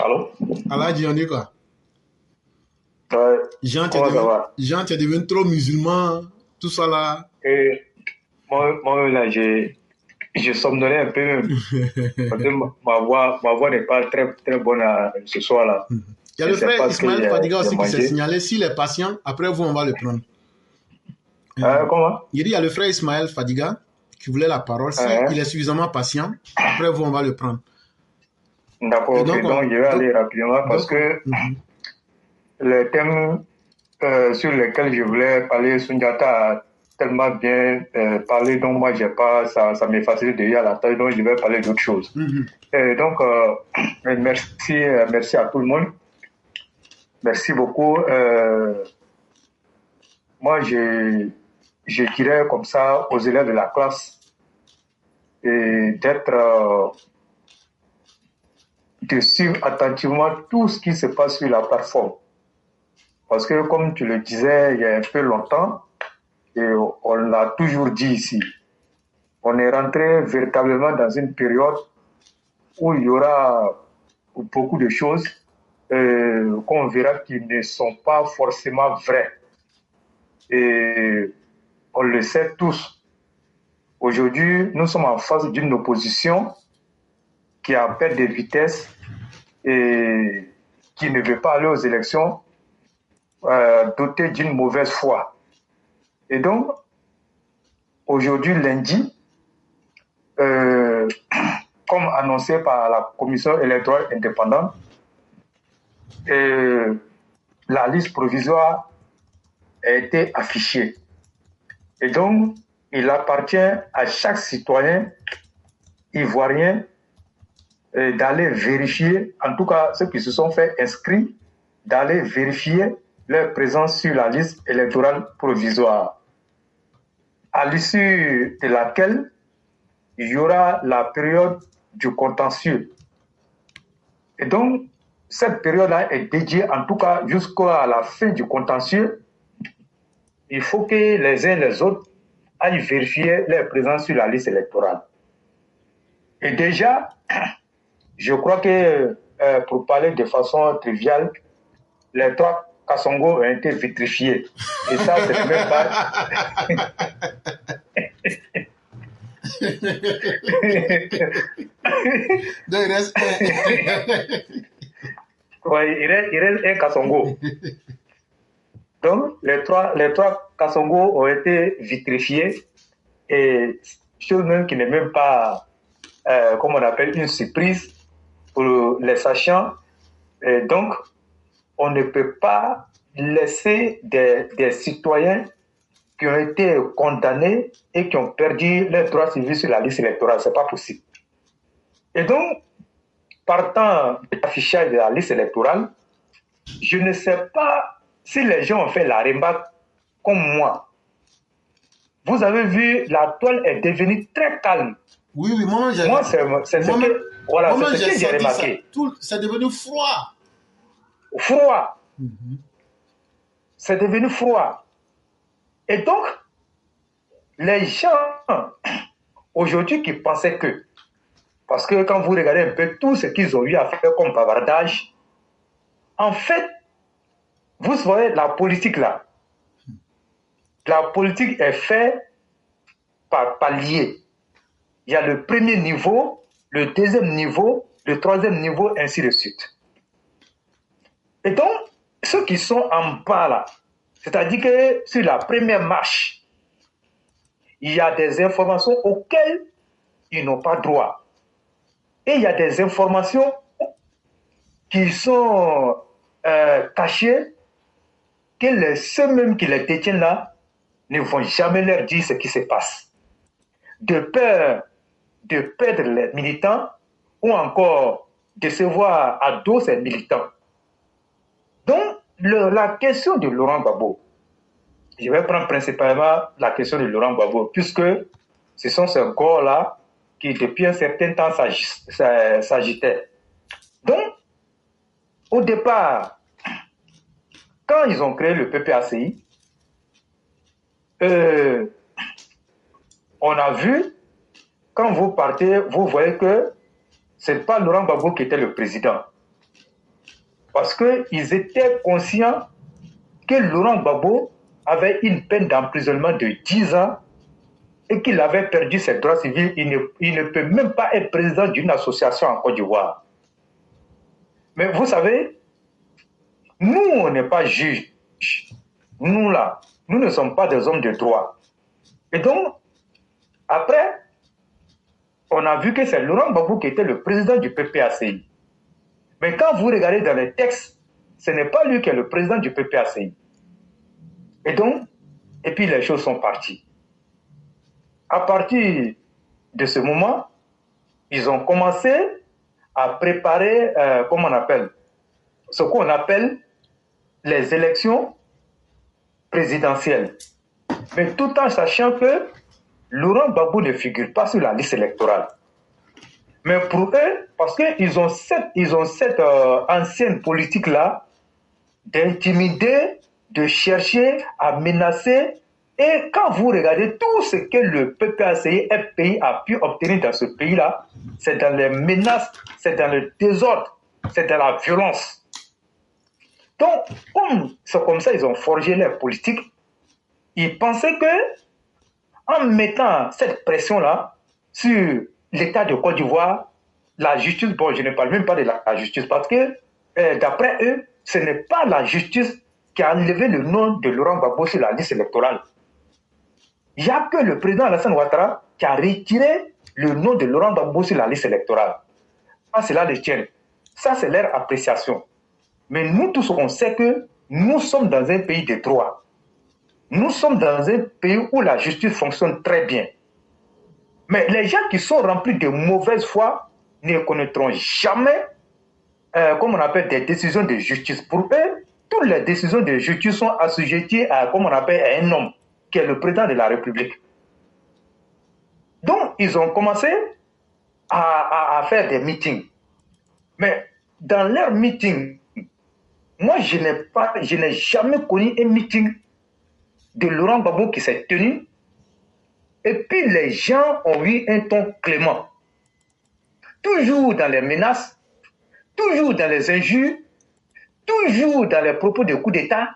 Allô? Allah dit, on est quoi? Ouais. Jean, Comment ça va? Jean, tu es devenu trop musulman, tout ça là. Et moi là, je somnolais un peu même. Parce que ma voix n'est pas très, très bonne ce soir là. Il y a Je le sais frère pas ce que Ismaël Fadiga j'ai aussi qui s'est mangé. signalé. S'il est patient, après vous, on va le prendre. Comment? Il dit, il y a le frère Ismaël Fadiga qui voulait la parole. S'il est suffisamment patient, après vous, on va le prendre. D'accord, ok. Donc, je vais aller rapidement parce que les thèmes sur lesquels je voulais parler, Sundiata a tellement bien parlé, donc moi, j'ai pas, ça m'efface déjà la tâche, donc je vais parler d'autre chose. Et donc, merci à tout le monde. Merci beaucoup. Moi, je dirais comme ça aux élèves de la classe et de suivre attentivement tout ce qui se passe sur la plateforme. Parce que, comme tu le disais il y a un peu longtemps, et on l'a toujours dit ici, on est rentré véritablement dans une période où il y aura beaucoup de choses qu'on verra qui ne sont pas forcément vraies. Et on le sait tous. Aujourd'hui, nous sommes en face d'une opposition qui a perdu de vitesse et qui ne veut pas aller aux élections dotée d'une mauvaise foi. Et donc, aujourd'hui, lundi, comme annoncé par la commission électorale indépendante, la liste provisoire a été affichée. Et donc, il appartient à chaque citoyen ivoirien d'aller vérifier, en tout cas ceux qui se sont fait inscrire, d'aller vérifier leur présence sur la liste électorale provisoire, à l'issue de laquelle il y aura la période du contentieux. Et donc, cette période-là est dédiée, en tout cas jusqu'à la fin du contentieux. Il faut que les uns et les autres aillent vérifier leur présence sur la liste électorale. Et déjà, je crois que pour parler de façon triviale, les 3 Kassongo ont été vitrifiés. Et ça, c'est même pas... Donc, il reste ouais, il reste un Kassongo. Donc, les trois Kassongo ont été vitrifiés. Et chose même qui n'est même pas, comme on appelle, une surprise pour les sachants. Et donc, on ne peut pas laisser des citoyens qui ont été condamnés et qui ont perdu leurs droits civils sur la liste électorale. Ce n'est pas possible. Et donc, partant de l'affichage de la liste électorale, je ne sais pas si les gens ont fait la remarque comme moi. Vous avez vu, la toile est devenue très calme. Oui, moi, c'est ce que j'ai remarqué. C'est devenu froid. Froid. C'est devenu froid. Et donc, les gens, aujourd'hui, qui pensaient que, parce que quand vous regardez un peu tout ce qu'ils ont eu à faire comme bavardage, en fait, vous voyez la politique là. La politique est faite par palier. Il y a le premier niveau, le deuxième niveau, le troisième niveau, ainsi de suite. Et donc, ceux qui sont en bas là, c'est-à-dire que sur la première marche, il y a des informations auxquelles ils n'ont pas droit. Et il y a des informations qui sont cachées, que ceux mêmes qui les détiennent là ne vont jamais leur dire ce qui se passe. De peur de perdre les militants ou encore de se voir à dos ces militants. Donc, la question de Laurent Gbagbo, je vais prendre principalement la question de Laurent Gbagbo, puisque ce sont ces corps-là qui, depuis un certain temps, s'agitaient. Donc, au départ, quand ils ont créé le PPACI, on a vu, quand vous partez, vous voyez que ce n'est pas Laurent Gbagbo qui était le président. parce qu'ils étaient conscients que Laurent Gbagbo avait une peine d'emprisonnement de 10 ans et qu'il avait perdu ses droits civils. Il ne peut même pas être président d'une association en Côte d'Ivoire. Mais vous savez, nous, on n'est pas juges. Nous, là, nous ne sommes pas des hommes de droit. Et donc, après, on a vu que c'est Laurent Gbagbo qui était le président du PPACI. Mais quand vous regardez dans les textes, ce n'est pas lui qui est le président du PPACI. Et donc, et puis les choses sont parties. À partir de ce moment, ils ont commencé à préparer, comment on appelle, ce qu'on appelle les élections présidentielles. Mais tout en sachant que Laurent Gbagbo ne figure pas sur la liste électorale. Mais pour eux, parce qu'ils ont cette ancienne politique-là d'intimider, de chercher à menacer. Et quand vous regardez tout ce que le PPACI FPI a pu obtenir dans ce pays-là, c'est dans les menaces, c'est dans le désordre, c'est dans la violence. Donc, c'est comme ça ils ont forgé leur politique. Ils pensaient que en mettant cette pression-là sur l'État de Côte d'Ivoire, la justice, bon, je ne parle même pas de la justice, parce que d'après eux, ce n'est pas la justice qui a enlevé le nom de Laurent Gbagbo sur la liste électorale. Il n'y a que le président Alassane Ouattara qui a retiré le nom de Laurent Gbagbo sur la liste électorale. Ça, c'est là les tiennes. Ça, c'est leur appréciation. Mais nous tous, on sait que nous sommes dans un pays de droit. Nous sommes dans un pays où la justice fonctionne très bien. Mais les gens qui sont remplis de mauvaise foi ne connaîtront jamais, comme on appelle, des décisions de justice. Pour eux, toutes les décisions de justice sont assujetties à, comme on appelle, à un homme, qui est le président de la République. Donc, ils ont commencé à faire des meetings. Mais dans leurs meetings, moi, je n'ai jamais connu un meeting de Laurent Gbagbo qui s'est tenu. Et puis, les gens ont eu un ton clément. Toujours dans les menaces, toujours dans les injures, toujours dans les propos de coup d'État.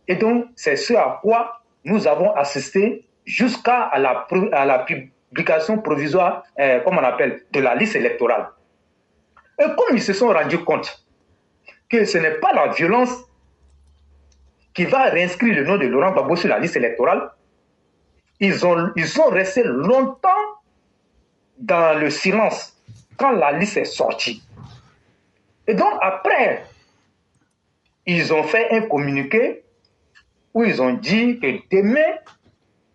Et donc, c'est ce à quoi nous avons assisté jusqu'à la publication provisoire, comme on appelle, de la liste électorale. Et comme ils se sont rendus compte que ce n'est pas la violence qui va réinscrire le nom de Laurent Gbagbo sur la liste électorale, ils sont restés longtemps dans le silence quand la liste est sortie. Et donc après, ils ont fait un communiqué où ils ont dit que demain,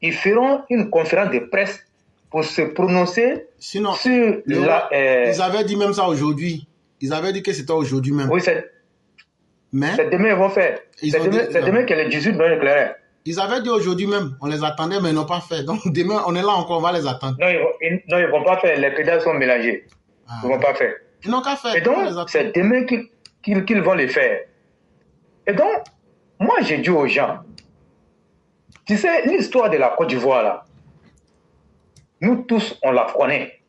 ils feront une conférence de presse pour se prononcer sur la... Ils avaient dit même ça aujourd'hui. Ils avaient dit que c'était aujourd'hui même. Oui, c'est demain ils vont faire. C'est demain que le 18 vont éclairer. Ils avaient dit aujourd'hui même. On les attendait, mais ils n'ont pas fait. Donc demain, on est là encore, on va les attendre. Non, ils ne vont pas faire. Les pédales sont mélangés. Ils ne vont pas faire. Ils n'ont qu'à faire. Et donc, c'est demain qu'ils vont les faire. Et donc, moi, j'ai dit aux gens, tu sais, l'histoire de la Côte d'Ivoire, là, nous tous, on la connaît.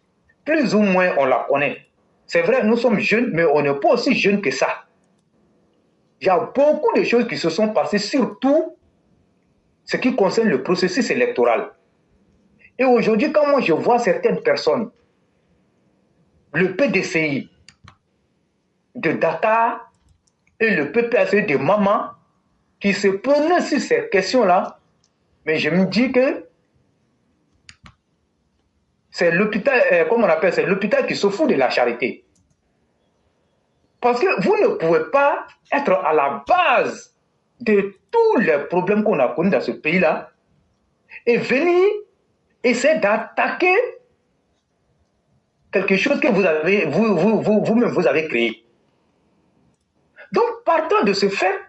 Plus ou moins, on la connaît. C'est vrai, nous sommes jeunes, mais on n'est pas aussi jeunes que ça. Il y a beaucoup de choses qui se sont passées, surtout ce qui concerne le processus électoral. Et aujourd'hui, quand moi je vois certaines personnes, le PDCI de Dakar et le PPACI de Mama, qui se prononcent sur ces questions-là, mais je me dis que c'est l'hôpital, comment on appelle, c'est l'hôpital qui se fout de la charité. Parce que vous ne pouvez pas être à la base de tous les problèmes qu'on a connus dans ce pays-là et venir essayer d'attaquer quelque chose que vous avez, vous-même, vous avez créé. Donc, partant de ce fait,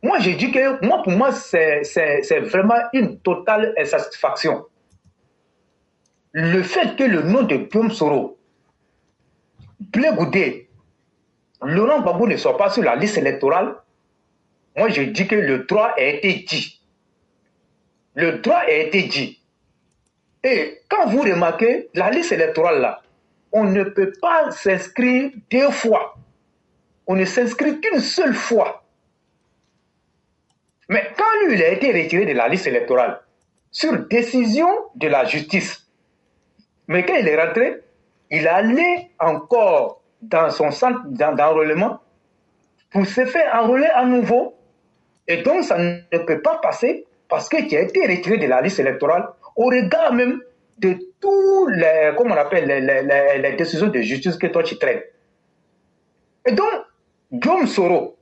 moi, j'ai dit que, pour moi, c'est vraiment une totale insatisfaction. Le fait que le nom de Guillaume Soro, Blé Goudé, Laurent Gbagbo ne soit pas sur la liste électorale, moi, je dis que le droit a été dit. Le droit a été dit. Et quand vous remarquez, la liste électorale, là, on ne peut pas s'inscrire deux fois on ne s'inscrit qu'une seule fois. Mais quand lui, il a été retiré de la liste électorale, sur décision de la justice, mais quand il est rentré, il est allé encore dans son centre d'enrôlement pour se faire enrôler à nouveau. Et donc, ça ne peut pas passer parce que tu as été retiré de la liste électorale au regard même de tous les, comment on appelle, les décisions de justice que toi tu traites. Et donc, Guillaume Soro,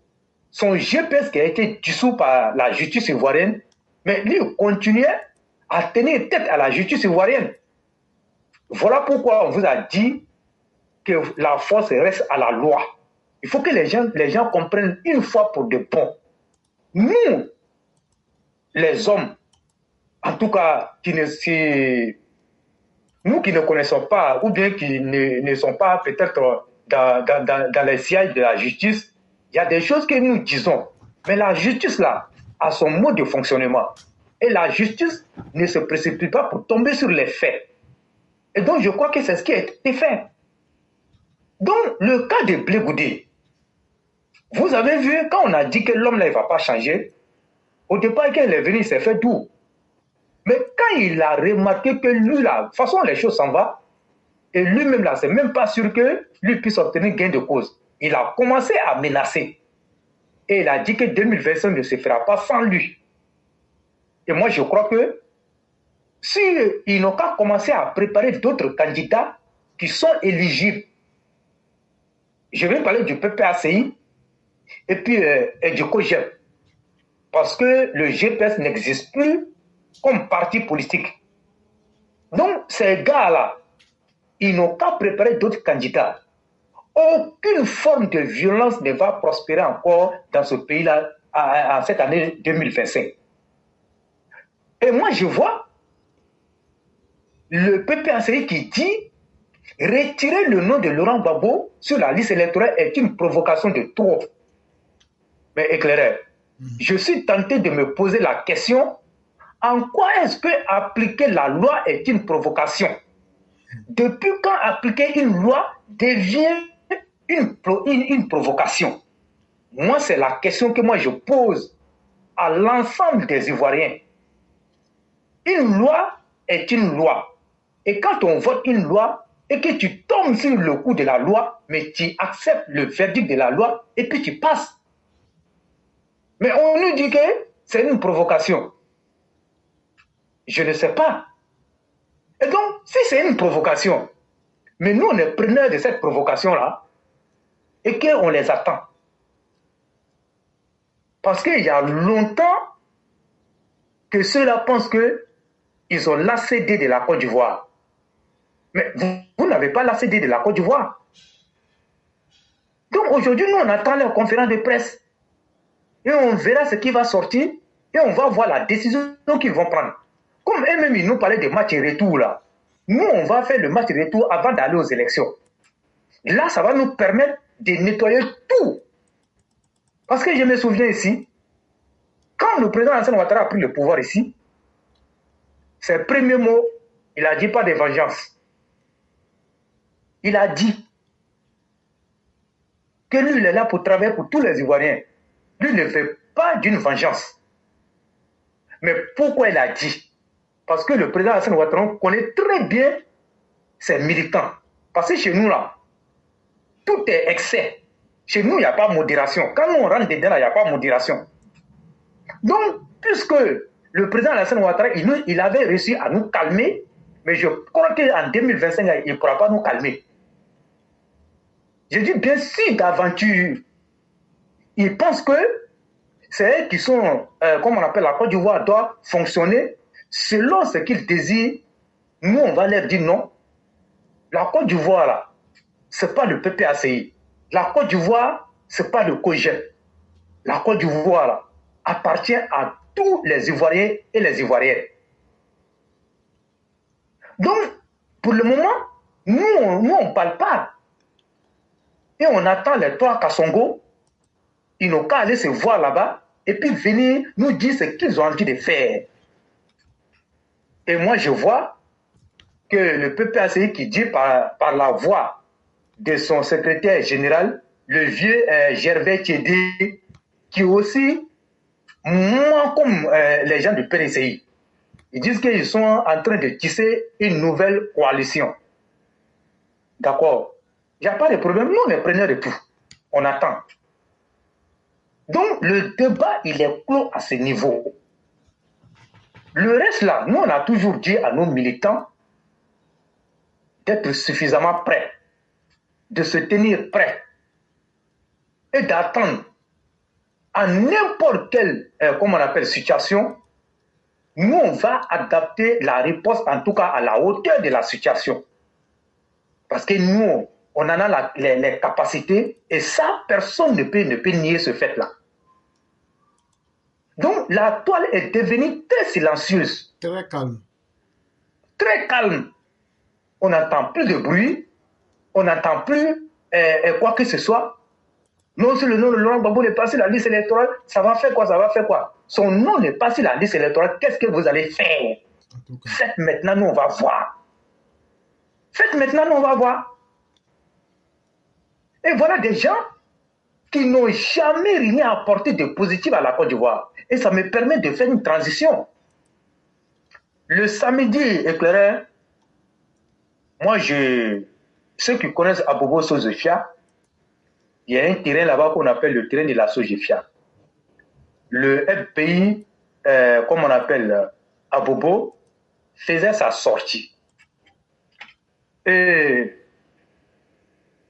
son GPS qui a été dissous par la justice ivoirienne, mais lui continuait à tenir tête à la justice ivoirienne. Voilà pourquoi on vous a dit que la force reste à la loi. Il faut que les gens comprennent une fois pour de bon. Nous, les hommes, en tout cas, nous qui ne connaissons pas, ou bien qui ne sont pas peut-être dans les sièges de la justice, il y a des choses que nous disons. Mais la justice, là, a son mode de fonctionnement. Et la justice ne se précipite pas pour tomber sur les faits. Et donc, je crois que c'est ce qui a été fait. Donc, le cas de Blé Goudé, vous avez vu, quand on a dit que l'homme là, il ne va pas changer, au départ, quand il est venu, il s'est fait tout. Mais quand il a remarqué que lui, là, de toute façon, les choses s'en vont, et lui-même, là, c'est même pas sûr que lui puisse obtenir gain de cause. Il a commencé à menacer. Et il a dit que 2025 ne se fera pas sans lui. Et moi, je crois que s'ils n'ont qu'à commencer à préparer d'autres candidats qui sont éligibles, je vais parler du PPACI et puis et du COGEP. Parce que le GPS n'existe plus comme parti politique. Donc, ces gars-là, ils n'ont qu'à préparer d'autres candidats. Aucune forme de violence ne va prospérer encore dans ce pays-là en cette année 2025. Et moi, je vois le PPACI qui dit retirer le nom de Laurent Gbagbo sur la liste électorale est une provocation de trop. Mais éclaireur, je suis tenté de me poser la question, en quoi est-ce que appliquer la loi est une provocation? Depuis quand appliquer une loi devient une provocation? Moi, c'est la question que moi je pose à l'ensemble des Ivoiriens. Une loi est une loi. Et quand on vote une loi et que tu tombes sur le coup de la loi, mais tu acceptes le verdict de la loi et puis tu passes. Mais on nous dit que c'est une provocation. Je ne sais pas. Et donc, si c'est une provocation, mais nous, on est preneurs de cette provocation-là, et qu'on les attend. Parce qu'il y a longtemps que ceux-là pensent qu'ils ont l'ACD de la Côte d'Ivoire. Mais vous n'avez pas l'ACD de la Côte d'Ivoire. Donc aujourd'hui, nous, on attend leur conférence de presse. Et on verra ce qui va sortir, et on va voir la décision qu'ils vont prendre. Comme eux-mêmes, ils nous parlaient de match et retour, là. Nous, on va faire le match et retour avant d'aller aux élections. Et là, ça va nous permettre de nettoyer tout. Parce que je me souviens ici, quand le président Alassane Ouattara a pris le pouvoir ici, ses premiers mots, il n'a dit pas de vengeance. Il a dit que lui, il est là pour travailler pour tous les Ivoiriens. Lui ne veut pas d'une vengeance. Mais pourquoi il a dit? Parce que le président Alassane Ouattara connaît très bien ses militants. Parce que chez nous, là, tout est excès. Chez nous, il n'y a pas de modération. Quand nous, on rentre dedans, il n'y a pas de modération. Donc, puisque le président Alassane Ouattara, il avait réussi à nous calmer, mais je crois qu'en 2025, il ne pourra pas nous calmer. Je dis bien si d'aventure, ils pensent que c'est eux qui sont, comme on appelle la Côte d'Ivoire, doit fonctionner selon ce qu'ils désirent. Nous, on va leur dire non. La Côte d'Ivoire, là, ce n'est pas le PPACI. La Côte d'Ivoire, ce n'est pas le COGEP. La Côte d'Ivoire, là, appartient à tous les Ivoiriens et les Ivoiriennes. Donc, pour le moment, nous on ne parle pas. Et on attend les trois Kassongo. Ils n'ont qu'à aller se voir là-bas et puis venir nous dire ce qu'ils ont envie de faire. Et moi, je vois que le PPACI qui dit par la voix de son secrétaire général le vieux Gervais Tchédé, qui aussi, moins comme les gens du PDCI. Ils disent qu'ils sont en train de tisser une nouvelle coalition. D'accord. Il n'y a pas de problème. Nous, on est preneurs de tout. On attend. Donc, le débat, il est clos à ce niveau. Le reste, là, nous, on a toujours dit à nos militants d'être suffisamment prêts, de se tenir prêts et d'attendre à n'importe quelle, comment on appelle, situation. Nous, on va adapter la réponse, en tout cas à la hauteur de la situation. Parce que nous, on en a les capacités et ça, personne ne peut nier ce fait-là. Donc, la toile est devenue très silencieuse. Très calme. Très calme. On n'entend plus de bruit, on n'entend plus quoi que ce soit. Non, si le nom de Laurent Gbagbo n'est pas sur la liste électorale, ça va faire quoi? Ça va faire quoi? Son nom n'est pas sur la liste électorale, qu'est-ce que vous allez faire? Faites maintenant, nous, on va voir. Faites maintenant, nous, on va voir. Et voilà des gens qui n'ont jamais rien apporté de positif à la Côte d'Ivoire. Et ça me permet de faire une transition. Le samedi éclairé, moi, ceux qui connaissent Abobo Sojefia, il y a un terrain là-bas qu'on appelle le terrain de la Sojefia. Le FPI, comme on appelle Abobo, faisait sa sortie. Et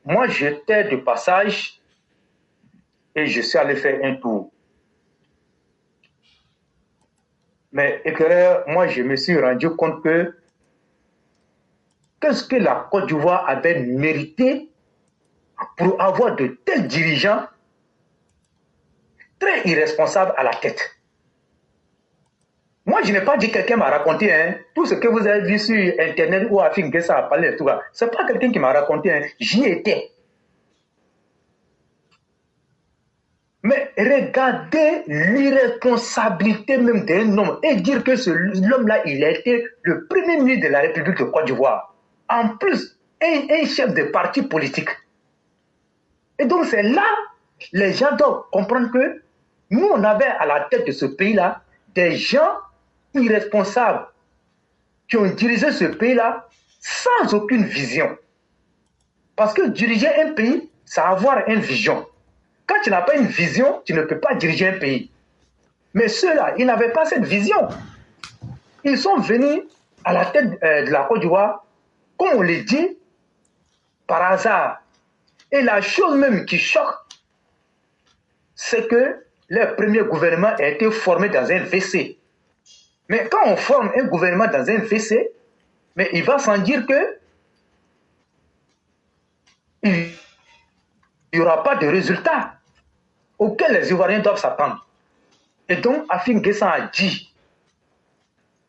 moi, j'étais de passage et je suis allé faire un tour. Mais éclairé, moi, je me suis rendu compte que qu'est-ce que la Côte d'Ivoire avait mérité pour avoir de tels dirigeants très irresponsables à la tête. Moi, je n'ai pas dit quelqu'un m'a raconté, hein, tout ce que vous avez vu sur Internet ou à Fingessa a parlé de tout ça. Ce n'est pas quelqu'un qui m'a raconté, hein, j'y étais. Mais regardez l'irresponsabilité même d'un homme et dire que l'homme-là, il a été le premier ministre de la République de Côte d'Ivoire. En plus, un chef de parti politique. Et donc, c'est là, les gens doivent comprendre que nous, on avait à la tête de ce pays-là des gens irresponsables qui ont dirigé ce pays-là sans aucune vision. Parce que diriger un pays, c'est avoir une vision. Quand tu n'as pas une vision, tu ne peux pas diriger un pays. Mais ceux-là, ils n'avaient pas cette vision. Ils sont venus à la tête de la Côte d'Ivoire, comme on le dit, par hasard. Et la chose même qui choque, c'est que le premier gouvernement a été formé dans un WC. Mais quand on forme un gouvernement dans un WC, mais il va sans dire que il n'y aura pas de résultat auquel les Ivoiriens doivent s'attendre. Et donc, Afin Guessan a dit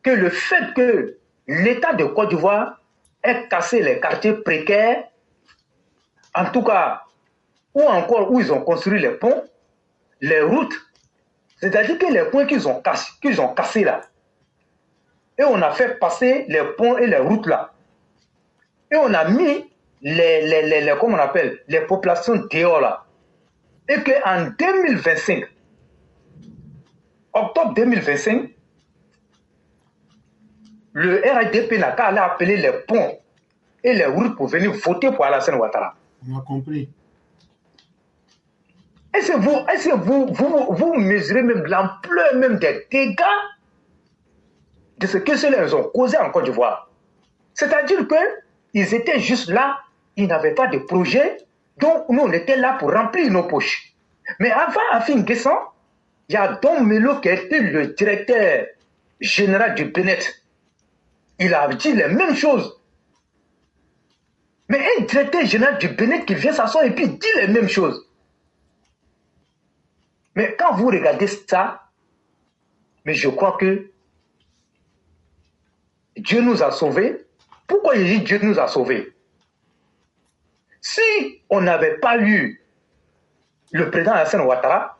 que le fait que l'État de Côte d'Ivoire ait cassé les quartiers précaires, en tout cas, ou encore où ils ont construit les ponts, les routes, c'est-à-dire que les ponts qu'ils ont cassés là, et on a fait passer les ponts et les routes là, et on a mis comment on appelle, les populations dehors là, et qu'en 2025, octobre 2025, le RDP n'a qu'à aller appeler les ponts et les routes pour venir voter pour Alassane Ouattara. On a compris. Est-ce que vous mesurez même l'ampleur même des dégâts de ce que ceux-là ont causé en Côte d'Ivoire? C'est-à-dire qu'ils étaient juste là, ils n'avaient pas de projet, donc nous on était là pour remplir nos poches. Mais avant Afin Guessan, il y a Don Melo qui était le directeur général du Bénin. Il a dit les mêmes choses. Mais un directeur général du Bénin qui vient s'asseoir et puis dit les mêmes choses. Mais quand vous regardez ça, mais je crois que Dieu nous a sauvés. Pourquoi je dis Dieu nous a sauvés? Si on n'avait pas eu le président Alassane Ouattara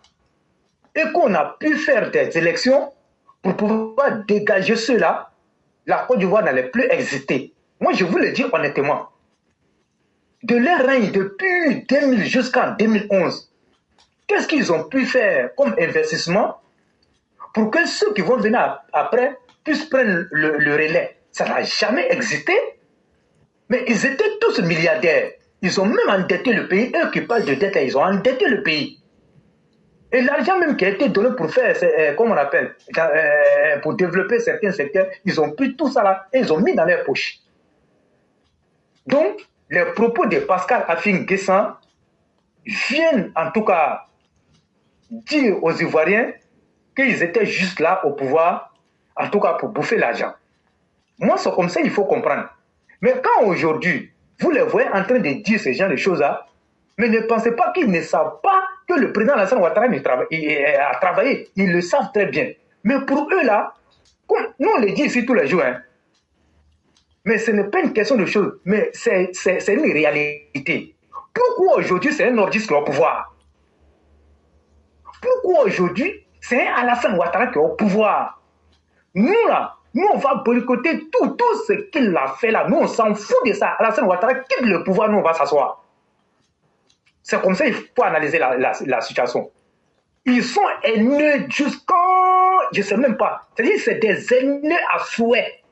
et qu'on a pu faire des élections pour pouvoir dégager ceux-là, la Côte d'Ivoire n'allait plus exister. Moi, je vous le dis honnêtement. de leur règne depuis 2000 jusqu'en 2011, qu'est-ce qu'ils ont pu faire comme investissement pour que ceux qui vont venir après puissent prendre le relais? Ça n'a jamais existé. Mais ils étaient tous milliardaires. Ils ont même endetté le pays. Eux qui parlent de dette, ils ont endetté le pays. Et l'argent même qui a été donné pour faire, comment on appelle, pour développer certains secteurs, ils ont pris tout ça là et ils ont mis dans leurs poches. Donc, les propos de Pascal Affi-N'Guessan viennent en tout cas dire aux Ivoiriens qu'ils étaient juste là au pouvoir, en tout cas pour bouffer l'argent. Moi, c'est comme ça, il faut comprendre. Mais quand aujourd'hui, vous les voyez en train de dire ce genre de choses-là, mais ne pensez pas qu'ils ne savent pas que le président Alassane Ouattara a travaillé. Ils le savent très bien. Mais pour eux là, nous on le dit ici tous les jours, hein, mais ce n'est pas une question de choses, mais c'est une réalité. Pourquoi aujourd'hui c'est un nordiste qui est au pouvoir? Pourquoi aujourd'hui c'est un Alassane Ouattara qui est au pouvoir? Nous là, nous on va boycotter tout ce qu'il a fait là. Nous on s'en fout de ça. Alassane Ouattara quitte le pouvoir, nous on va s'asseoir. C'est comme ça qu'il faut analyser la situation. Ils sont haineux jusqu'en... Je ne sais même pas. C'est-à-dire c'est des haineux à souhait.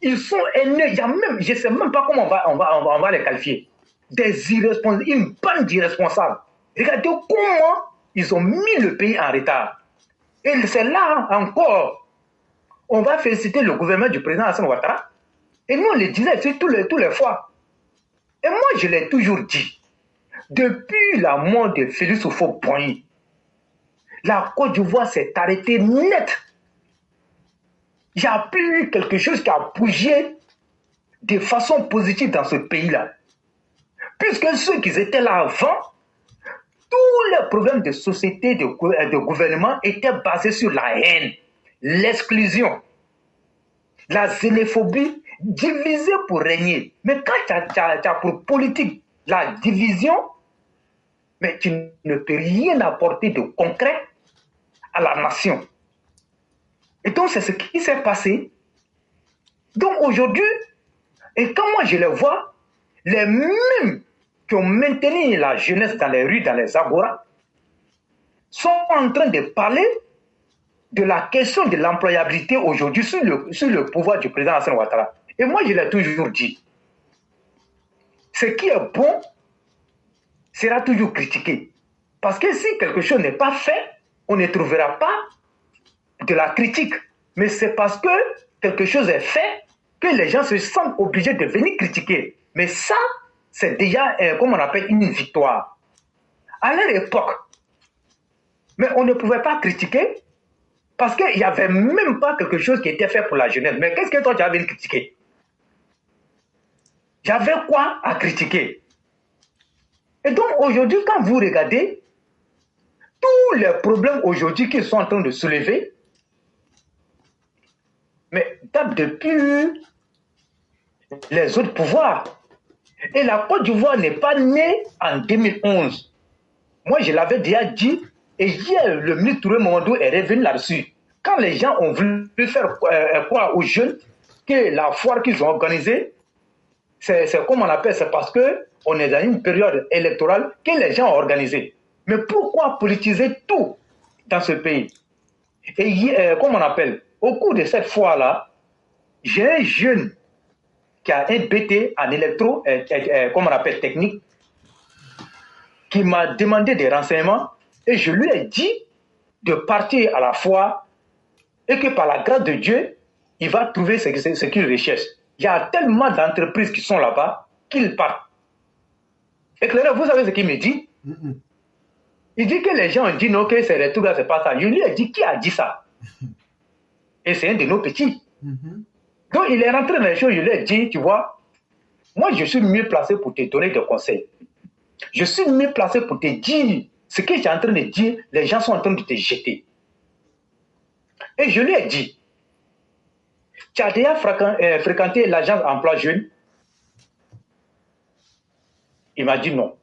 Ils sont haineux. Il y a même... Je ne sais même pas comment on va les qualifier. Des irresponsables. Une bande d'irresponsables. Regardez comment ils ont mis le pays en retard. Et c'est là encore. On va féliciter le gouvernement du président Alassane Ouattara. Et nous, on le disait tous les fois. Et moi, je l'ai toujours dit. Depuis la mort de Félix Houphouët-Boigny, la Côte d'Ivoire s'est arrêtée net. Il n'y a plus eu quelque chose qui a bougé de façon positive dans ce pays-là. Puisque ceux qui étaient là avant, tous les problèmes de société, de gouvernement étaient basés sur la haine, l'exclusion, la xénophobie, diviser pour régner. Mais quand tu as pour politique la division, mais tu ne peux rien apporter de concret à la nation. Et donc, c'est ce qui s'est passé. Donc, aujourd'hui, et quand moi je les vois, les mêmes qui ont maintenu la jeunesse dans les rues, dans les agoras, sont en train de parler de la question de l'employabilité aujourd'hui sur le pouvoir du président Alassane Ouattara. Et moi, je l'ai toujours dit. Ce qui est bon sera toujours critiqué. Parce que si quelque chose n'est pas fait, on ne trouvera pas de la critique. Mais c'est parce que quelque chose est fait que les gens se sentent obligés de venir critiquer. Mais ça, c'est déjà, comme on appelle, une victoire. À leur époque, mais on ne pouvait pas critiquer parce qu'il n'y avait même pas quelque chose qui était fait pour la jeunesse. Mais qu'est-ce que toi, tu as venu critiquer? J'avais quoi à critiquer? Et donc, aujourd'hui, quand vous regardez, tous les problèmes aujourd'hui qui sont en train de soulever, mais datent depuis les autres pouvoirs. Et la Côte d'Ivoire n'est pas née en 2011. Moi, je l'avais déjà dit, et hier, le ministre Touré Momodou est revenu là-dessus. Quand les gens ont voulu faire croire aux jeunes que la foire qu'ils ont organisée, c'est comme on appelle, c'est parce qu'on est dans une période électorale que les gens ont organisé. Mais pourquoi politiser tout dans ce pays? Et comme on appelle, au cours de cette foire-là, j'ai un jeune qui a un BT en électro, comme on appelle technique, qui m'a demandé des renseignements et je lui ai dit de partir à la foire et que par la grâce de Dieu, il va trouver ce qu'il recherche. Il y a tellement d'entreprises qui sont là-bas qu'ils partent. Éclaireur, vous savez ce qu'il me dit? Il dit que les gens ont dit non, que ces retours-là, c'est pas ça. Je lui ai dit qui a dit ça? Et c'est un de nos petits. Donc il est rentré dans les choses, je lui ai dit, tu vois, moi je suis mieux placé pour te donner des conseils. Je suis mieux placé pour te dire ce que tu es en train de dire, les gens sont en train de te jeter. Et je lui ai dit, tu as déjà fréquenté l'agence emploi jeune? Il m'a dit non.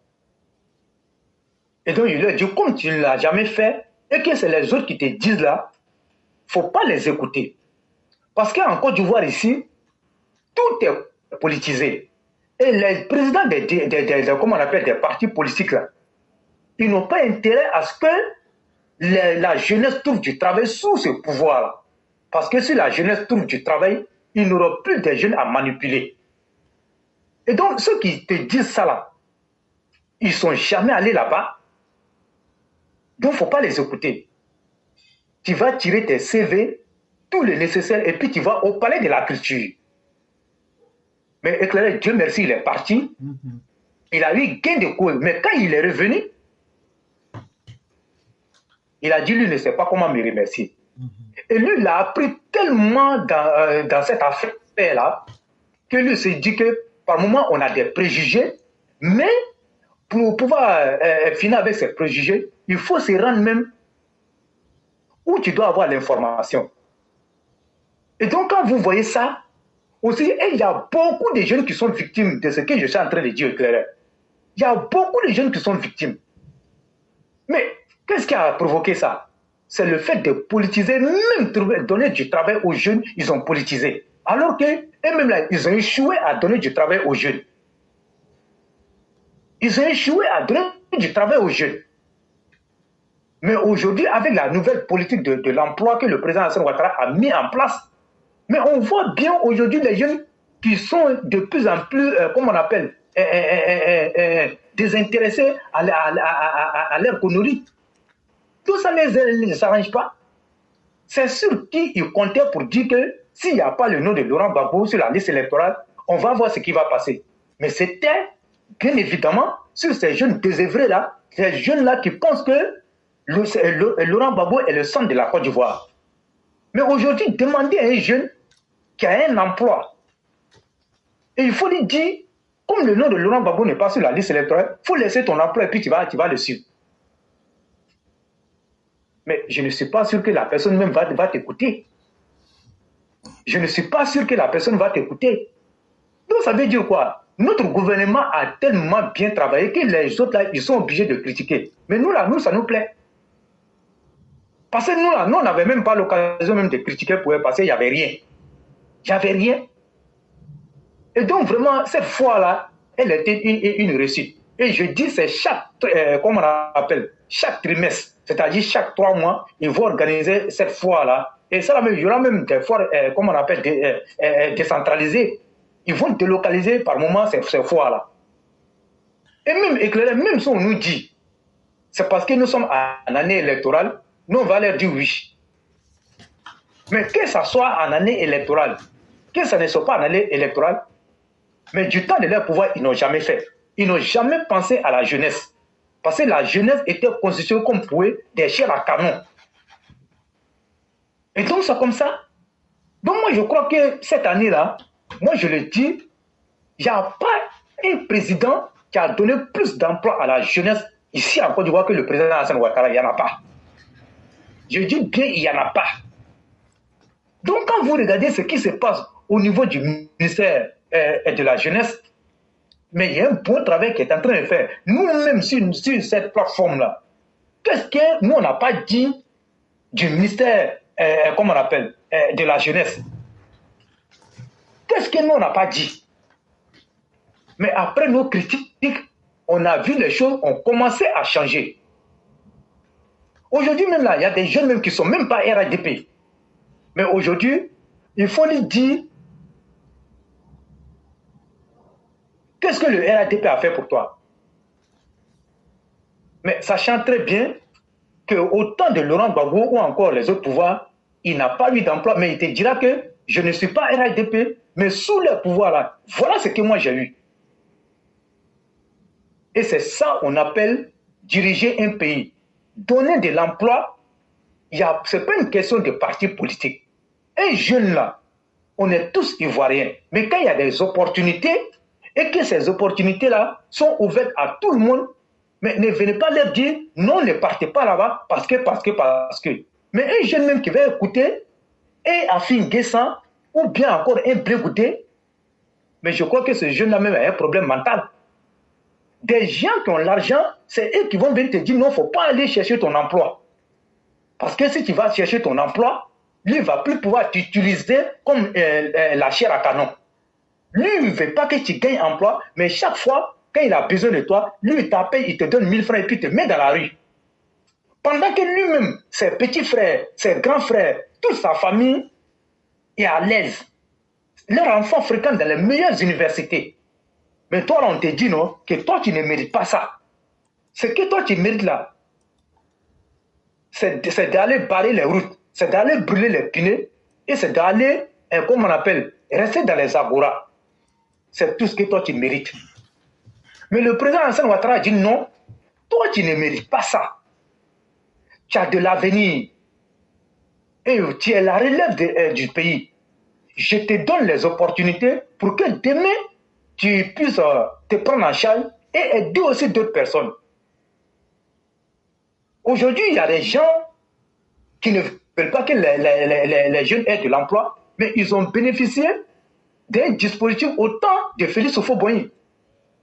Et donc je lui ai dit, comme tu ne l'as jamais fait, et que c'est les autres qui te disent là, il ne faut pas les écouter. Parce qu'en Côte d'Ivoire ici, tout est politisé. Et les présidents comment on appelle, des partis politiques, là, ils n'ont pas intérêt à ce que la jeunesse trouve du travail sous ce pouvoir-là. Parce que si la jeunesse trouve du travail, il n'y aura plus de jeunes à manipuler. Et donc, ceux qui te disent ça là, ils ne sont jamais allés là-bas. Donc, il ne faut pas les écouter. Tu vas tirer tes CV, tout le nécessaire, et puis tu vas au palais de la culture. Mais éclairé, Dieu merci, il est parti. Il a eu gain de cause. Mais quand il est revenu, il a dit, lui ne sait pas comment me remercier. Et lui, il a appris tellement dans cette affaire-là, que lui s'est dit que par moment, on a des préjugés, mais pour pouvoir finir avec ces préjugés, il faut se rendre même où tu dois avoir l'information. Et donc, quand vous voyez ça, aussi, il y a beaucoup de jeunes qui sont victimes de ce que je suis en train de dire, Claire. Il y a beaucoup de jeunes qui sont victimes. Mais qu'est-ce qui a provoqué ça? C'est le fait de politiser, même donner du travail aux jeunes, ils ont politisé. Alors qu'eux-mêmes, là, ils ont échoué à donner du travail aux jeunes. Ils ont échoué à donner du travail aux jeunes. Mais aujourd'hui, avec la nouvelle politique de l'emploi que le président Alassane Ouattara a mis en place, mais on voit bien aujourd'hui les jeunes qui sont de plus en plus, comment on appelle, désintéressés à leur connerie. Tout ça ne les arrange pas. C'est sur qui ils comptaient pour dire que s'il n'y a pas le nom de Laurent Gbagbo sur la liste électorale, on va voir ce qui va passer. Mais c'était, bien évidemment, sur ces jeunes désœuvrés-là, ces jeunes-là qui pensent que Laurent Gbagbo est le centre de la Côte d'Ivoire. Mais aujourd'hui, demandez à un jeune qui a un emploi, et il faut lui dire, comme le nom de Laurent Gbagbo n'est pas sur la liste électorale, il faut laisser ton emploi et puis tu vas le suivre. Mais je ne suis pas sûr que la personne même va t'écouter. Je ne suis pas sûr que la personne va t'écouter. Donc ça veut dire quoi? Notre gouvernement a tellement bien travaillé que les autres, là, ils sont obligés de critiquer. Mais nous, là, ça nous plaît. Parce que nous, là, on n'avait même pas l'occasion même de critiquer pour eux, parce qu'il n'y avait rien. Il n'y avait rien. Et donc, vraiment, cette fois-là, elle était une réussite. Et je dis, c'est comment on appelle, chaque trimestre, c'est-à-dire chaque 3 mois, ils vont organiser cette fois-là. Et ça, il y aura même des foires, comment on appelle, décentralisées. Ils vont délocaliser par moment ces fois-là. Et même éclairé, même si on nous dit, c'est parce que nous sommes en année électorale, nous, on va leur dire oui. Mais que ça soit en année électorale, que ça ne soit pas en année électorale, mais du temps de leur pouvoir, ils n'ont jamais fait. Ils n'ont jamais pensé à la jeunesse. Parce que la jeunesse était constituée comme pouet des chairs à canon. Et donc, c'est comme ça. Donc, moi, je crois que cette année-là, moi, je le dis, il n'y a pas un président qui a donné plus d'emplois à la jeunesse ici en Côte d'Ivoire que le président Alassane Ouattara. Il n'y en a pas. Je dis bien, il n'y en a pas. Donc, quand vous regardez ce qui se passe au niveau du ministère de la jeunesse, mais il y a un bon travail qui est en train de faire. Nous-mêmes, sur cette plateforme-là, qu'est-ce que nous, on n'a pas dit du ministère, comment on appelle, de la jeunesse? Qu'est-ce que nous, on n'a pas dit? Mais après nos critiques, on a vu les choses ont commencé à changer. Aujourd'hui, même là, il y a des jeunes même qui ne sont même pas RADP. Mais aujourd'hui, il faut lui dire qu'est-ce que le RADP a fait pour toi? Mais sachant très bien qu'au temps de Laurent Gbagbo ou encore les autres pouvoirs, il n'a pas eu d'emploi, mais il te dira que je ne suis pas RADP, mais sous le pouvoir là, voilà ce que moi j'ai eu. Et c'est ça qu'on appelle diriger un pays. Donner de l'emploi, ce n'est pas une question de parti politique. Un jeune là, on est tous ivoiriens, mais quand il y a des opportunités, et que ces opportunités-là sont ouvertes à tout le monde, mais ne venez pas leur dire non, ne partez pas là-bas parce que. Mais un jeune même qui va écouter, et Afin Guessan, ou bien encore un Blé-Goûté, mais je crois que ce jeune-là même a un problème mental. Des gens qui ont l'argent, c'est eux qui vont venir te dire non, il ne faut pas aller chercher ton emploi. Parce que si tu vas chercher ton emploi, lui ne va plus pouvoir t'utiliser comme la chair à canon. Lui, il ne veut pas que tu gagnes emploi, mais chaque fois, quand il a besoin de toi, lui, il t'appelle, il te donne 1000 francs et puis il te met dans la rue. Pendant que lui-même, ses petits frères, ses grands frères, toute sa famille est à l'aise. Leurs enfants fréquentent dans les meilleures universités. Mais toi, là, on te dit, non, que toi, tu ne mérites pas ça. Ce que toi, tu mérites là, c'est d'aller barrer les routes, c'est d'aller brûler les pneus, et c'est d'aller, comme on appelle, rester dans les agoras. C'est tout ce que toi, tu mérites. Mais le président Alassane Ouattara a dit non, toi, tu ne mérites pas ça. Tu as de l'avenir. Et tu es la relève du pays. Je te donne les opportunités pour que demain, tu puisses te prendre en charge et aider aussi d'autres personnes. Aujourd'hui, il y a des gens qui ne veulent pas que les jeunes aient de l'emploi, mais ils ont bénéficié d'un dispositif au temps de Félix Houphouët-Boigny,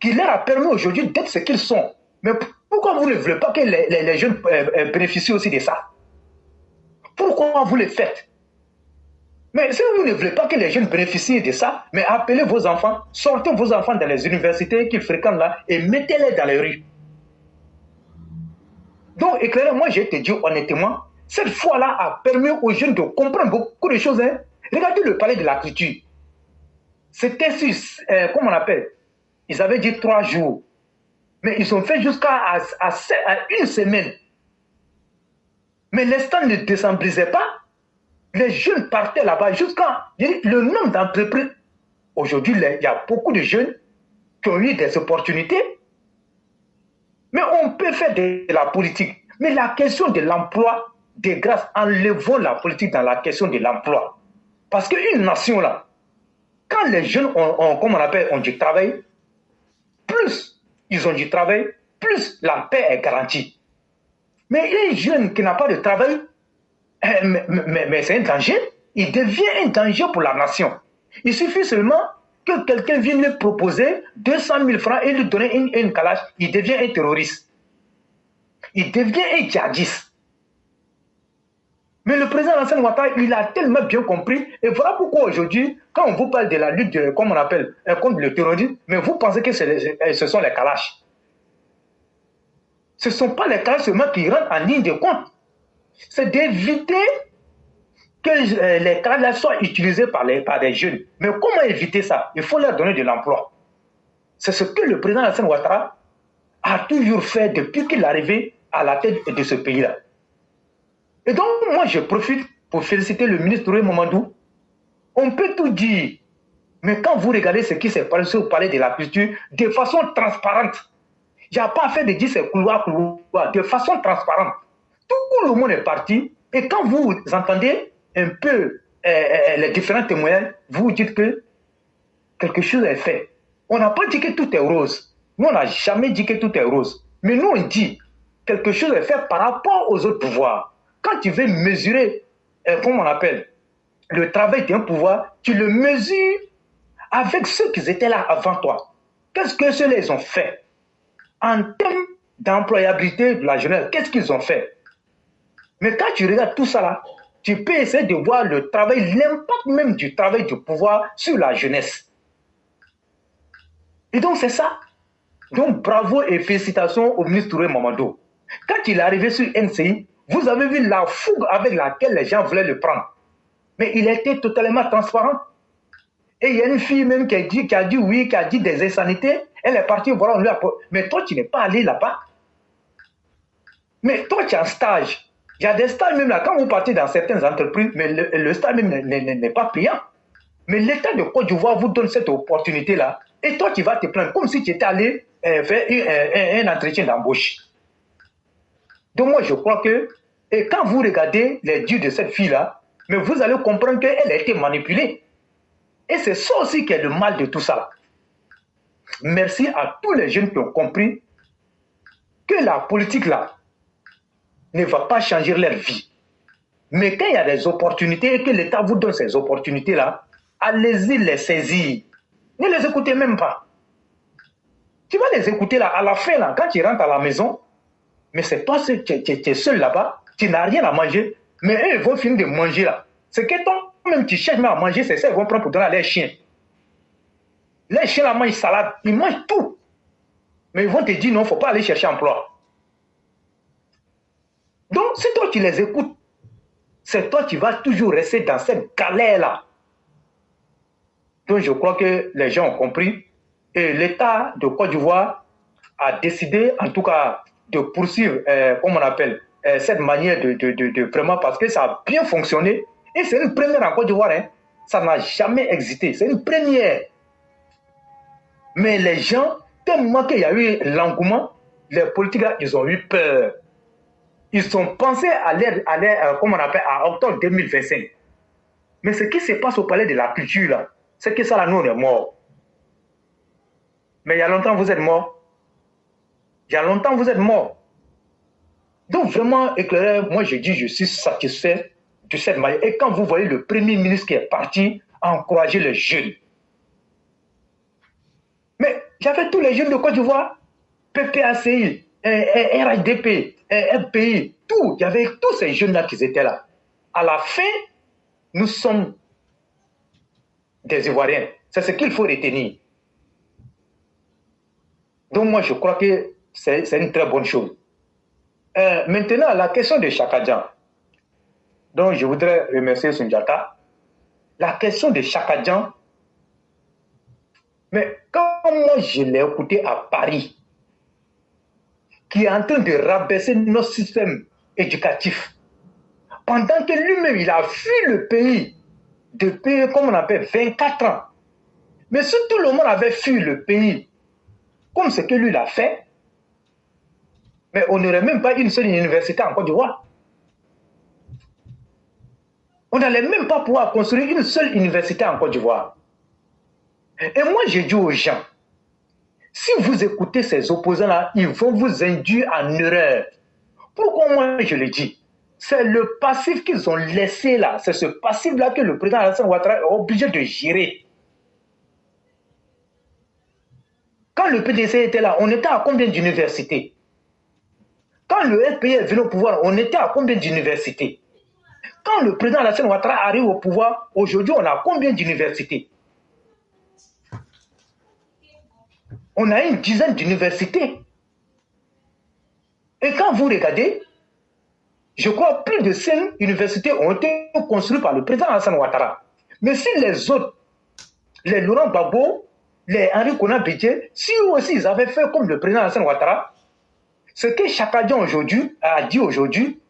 qui leur a permis aujourd'hui d'être ce qu'ils sont. Mais pourquoi vous ne voulez pas que les jeunes bénéficient aussi de ça? Pourquoi vous le faites? Mais si vous ne voulez pas que les jeunes bénéficient de ça, mais appelez vos enfants, sortez vos enfants dans les universités qu'ils fréquentent là et mettez-les dans les rues. Donc, éclairez, moi, je te dis honnêtement, cette fois-là a permis aux jeunes de comprendre beaucoup de choses. Hein. Regardez le palais de la culture. C'était sur, comment on appelle? Ils avaient dit 3 jours. Mais ils ont fait jusqu'à une semaine. Mais l'instant ne décembrisait pas. Les jeunes partaient là-bas jusqu'à le nombre d'entreprises. Aujourd'hui, il y a beaucoup de jeunes qui ont eu des opportunités. Mais on peut faire de la politique. Mais la question de l'emploi, de grâce, enlevons la politique dans la question de l'emploi. Parce qu'une nation, là, quand les jeunes comme on appelle, ont du travail, plus ils ont du travail, plus la paix est garantie. Mais un jeune qui n'a pas de travail, mais c'est un danger. Il devient un danger pour la nation. Il suffit seulement que quelqu'un vienne lui proposer 200 000 francs et lui donner une calache. Il devient un terroriste. Il devient un djihadiste. Mais le président Alassane Ouattara, il a tellement bien compris. Et voilà pourquoi aujourd'hui, quand on vous parle de la lutte, comme on appelle, contre le terrorisme, mais vous pensez que ce sont les calaches. Ce ne sont pas les calaches seulement qui rentrent en ligne de compte. C'est d'éviter que les calaches soient utilisés par des jeunes. Mais comment éviter ça? Il faut leur donner de l'emploi. C'est ce que le président Alassane Ouattara a toujours fait depuis qu'il est arrivé à la tête de ce pays-là. Et donc, moi, je profite pour féliciter le ministre Touré Mamadou. On peut tout dire, mais quand vous regardez ce qui s'est passé au palais de la culture, de façon transparente, il n'y a pas fait de dire c'est couloir, de façon transparente. Tout le monde est parti, et quand vous entendez un peu les différents témoignages, vous dites que quelque chose est fait. On n'a pas dit que tout est rose. Nous, on n'a jamais dit que tout est rose. Mais nous, on dit quelque chose est fait par rapport aux autres pouvoirs. Quand tu veux mesurer, comment on appelle, le travail d'un pouvoir, tu le mesures avec ceux qui étaient là avant toi. Qu'est-ce que ceux-là ont fait? En termes d'employabilité de la jeunesse, qu'est-ce qu'ils ont fait? Mais quand tu regardes tout ça là, tu peux essayer de voir le travail, l'impact même du travail du pouvoir sur la jeunesse. Et donc c'est ça. Donc bravo et félicitations au ministre Touré Mamadou. Quand il est arrivé sur NCI, vous avez vu la fougue avec laquelle les gens voulaient le prendre. Mais il était totalement transparent. Et il y a une fille même qui a dit oui, qui a dit des insanités. Elle est partie, voilà, on lui a... Mais toi, tu n'es pas allé là-bas. Mais toi, tu es en stage. Il y a des stages même là, quand vous partez dans certaines entreprises, mais le stage même n'est pas payant. Mais l'État de Côte d'Ivoire vous donne cette opportunité-là. Et toi, tu vas te plaindre comme si tu étais allé faire un entretien d'embauche. Donc moi, je crois que, et quand vous regardez les dires de cette fille-là, mais vous allez comprendre qu'elle a été manipulée. Et c'est ça aussi qui est le mal de tout ça. Merci à tous les jeunes qui ont compris que la politique-là ne va pas changer leur vie. Mais quand il y a des opportunités et que l'État vous donne ces opportunités-là, allez-y les saisir. Ne les écoutez même pas. Tu vas les écouter là, à la fin, là, quand tu rentres à la maison, mais c'est toi, tu es seul là-bas, tu n'as rien à manger, mais eux, ils vont finir de manger là. C'est que toi-même, tu cherches même à manger, c'est ça, ils vont prendre pour donner à leurs chiens. Les chiens là mangent salade, ils mangent tout. Mais ils vont te dire non, il ne faut pas aller chercher emploi. Donc, si toi tu les écoutes, c'est toi qui vas toujours rester dans cette galère-là. Donc, je crois que les gens ont compris. Et l'État de Côte d'Ivoire a décidé, en tout cas, de poursuivre, comme on appelle, cette manière de vraiment, parce que ça a bien fonctionné. Et c'est une première en Côte d'Ivoire. Hein. Ça n'a jamais existé. C'est une première. Mais les gens, tellement qu'il y a eu l'engouement, les politiques, là, ils ont eu peur. Ils ont pensé à l'air, comme on appelle, à octobre 2025. Mais ce qui se passe au palais de la culture, là, c'est que ça, là, nous, on est morts. Mais il y a longtemps, vous êtes morts. Il y a longtemps, vous êtes morts. Donc, vraiment, éclairé, moi, je dis, je suis satisfait de cette manière. Et quand vous voyez le premier ministre qui est parti encourager les jeunes. Mais j'avais tous les jeunes de Côte d'Ivoire, PPACI, RHDP, FPI, tout. Il y avait tous ces jeunes-là qui étaient là. À la fin, nous sommes des Ivoiriens. C'est ce qu'il faut retenir. Donc moi, je crois que c'est une très bonne chose. Maintenant, la question de Chaka Dian. Donc, je voudrais remercier Sundiata. La question de Chaka Dian. Mais quand moi, je l'ai écouté à Paris, qui est en train de rabaisser notre système éducatif, pendant que lui-même, il a fui le pays depuis, comme on appelle, 24 ans. Mais si tout le monde avait fui le pays, comme ce que lui l'a fait, mais on n'aurait même pas une seule université en Côte d'Ivoire. On n'allait même pas pouvoir construire une seule université en Côte d'Ivoire. Et moi, je dis aux gens, si vous écoutez ces opposants-là, ils vont vous induire en erreur. Pourquoi moi je le dis? C'est le passif qu'ils ont laissé là. C'est ce passif-là que le président Alassane Ouattara est obligé de gérer. Quand le PDC était là, on était à combien d'universités? Quand le FPI est venu au pouvoir, on était à combien d'universités? Quand le président Alassane Ouattara arrive au pouvoir, aujourd'hui, on a combien d'universités? On a une dizaine d'universités. Et quand vous regardez, je crois plus de 5 universités ont été construites par le président Alassane Ouattara. Mais si les autres, les Laurent Gbagbo, les Henri Konan Bédié, si eux aussi ils avaient fait comme le président Alassane Ouattara, ce que Chaka Dian aujourd'hui a dit aujourd'hui,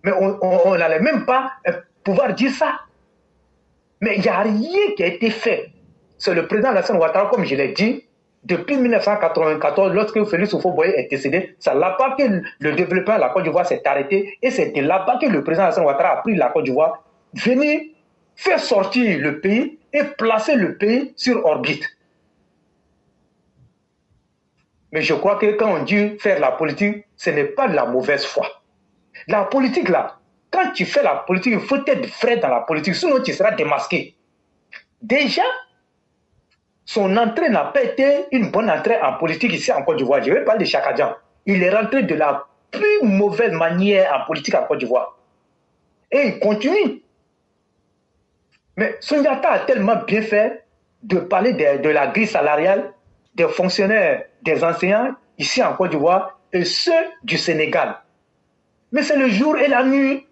mais on n'allait même pas pouvoir dire ça. Mais il n'y a rien qui a été fait. C'est le président Alassane Ouattara, comme je l'ai dit, depuis 1994, lorsque Félix Houphouët-Boigny est décédé, c'est là-bas que le développement de la Côte d'Ivoire s'est arrêté et c'est là-bas que le président Alassane Ouattara a pris la Côte d'Ivoire, venir faire sortir le pays et placer le pays sur orbite. Mais je crois que quand on dit faire la politique, ce n'est pas de la mauvaise foi. La politique là, quand tu fais la politique, il faut être vrai dans la politique, sinon tu seras démasqué. Déjà, son entrée n'a pas été une bonne entrée en politique ici en Côte d'Ivoire. Je vais parler de Chaka Dian. Il est rentré de la plus mauvaise manière en politique en Côte d'Ivoire. Et il continue. Mais Sundiata a tellement bien fait de parler de la grille salariale des fonctionnaires, des enseignants ici en Côte d'Ivoire et ceux du Sénégal. Mais c'est le jour et la nuit.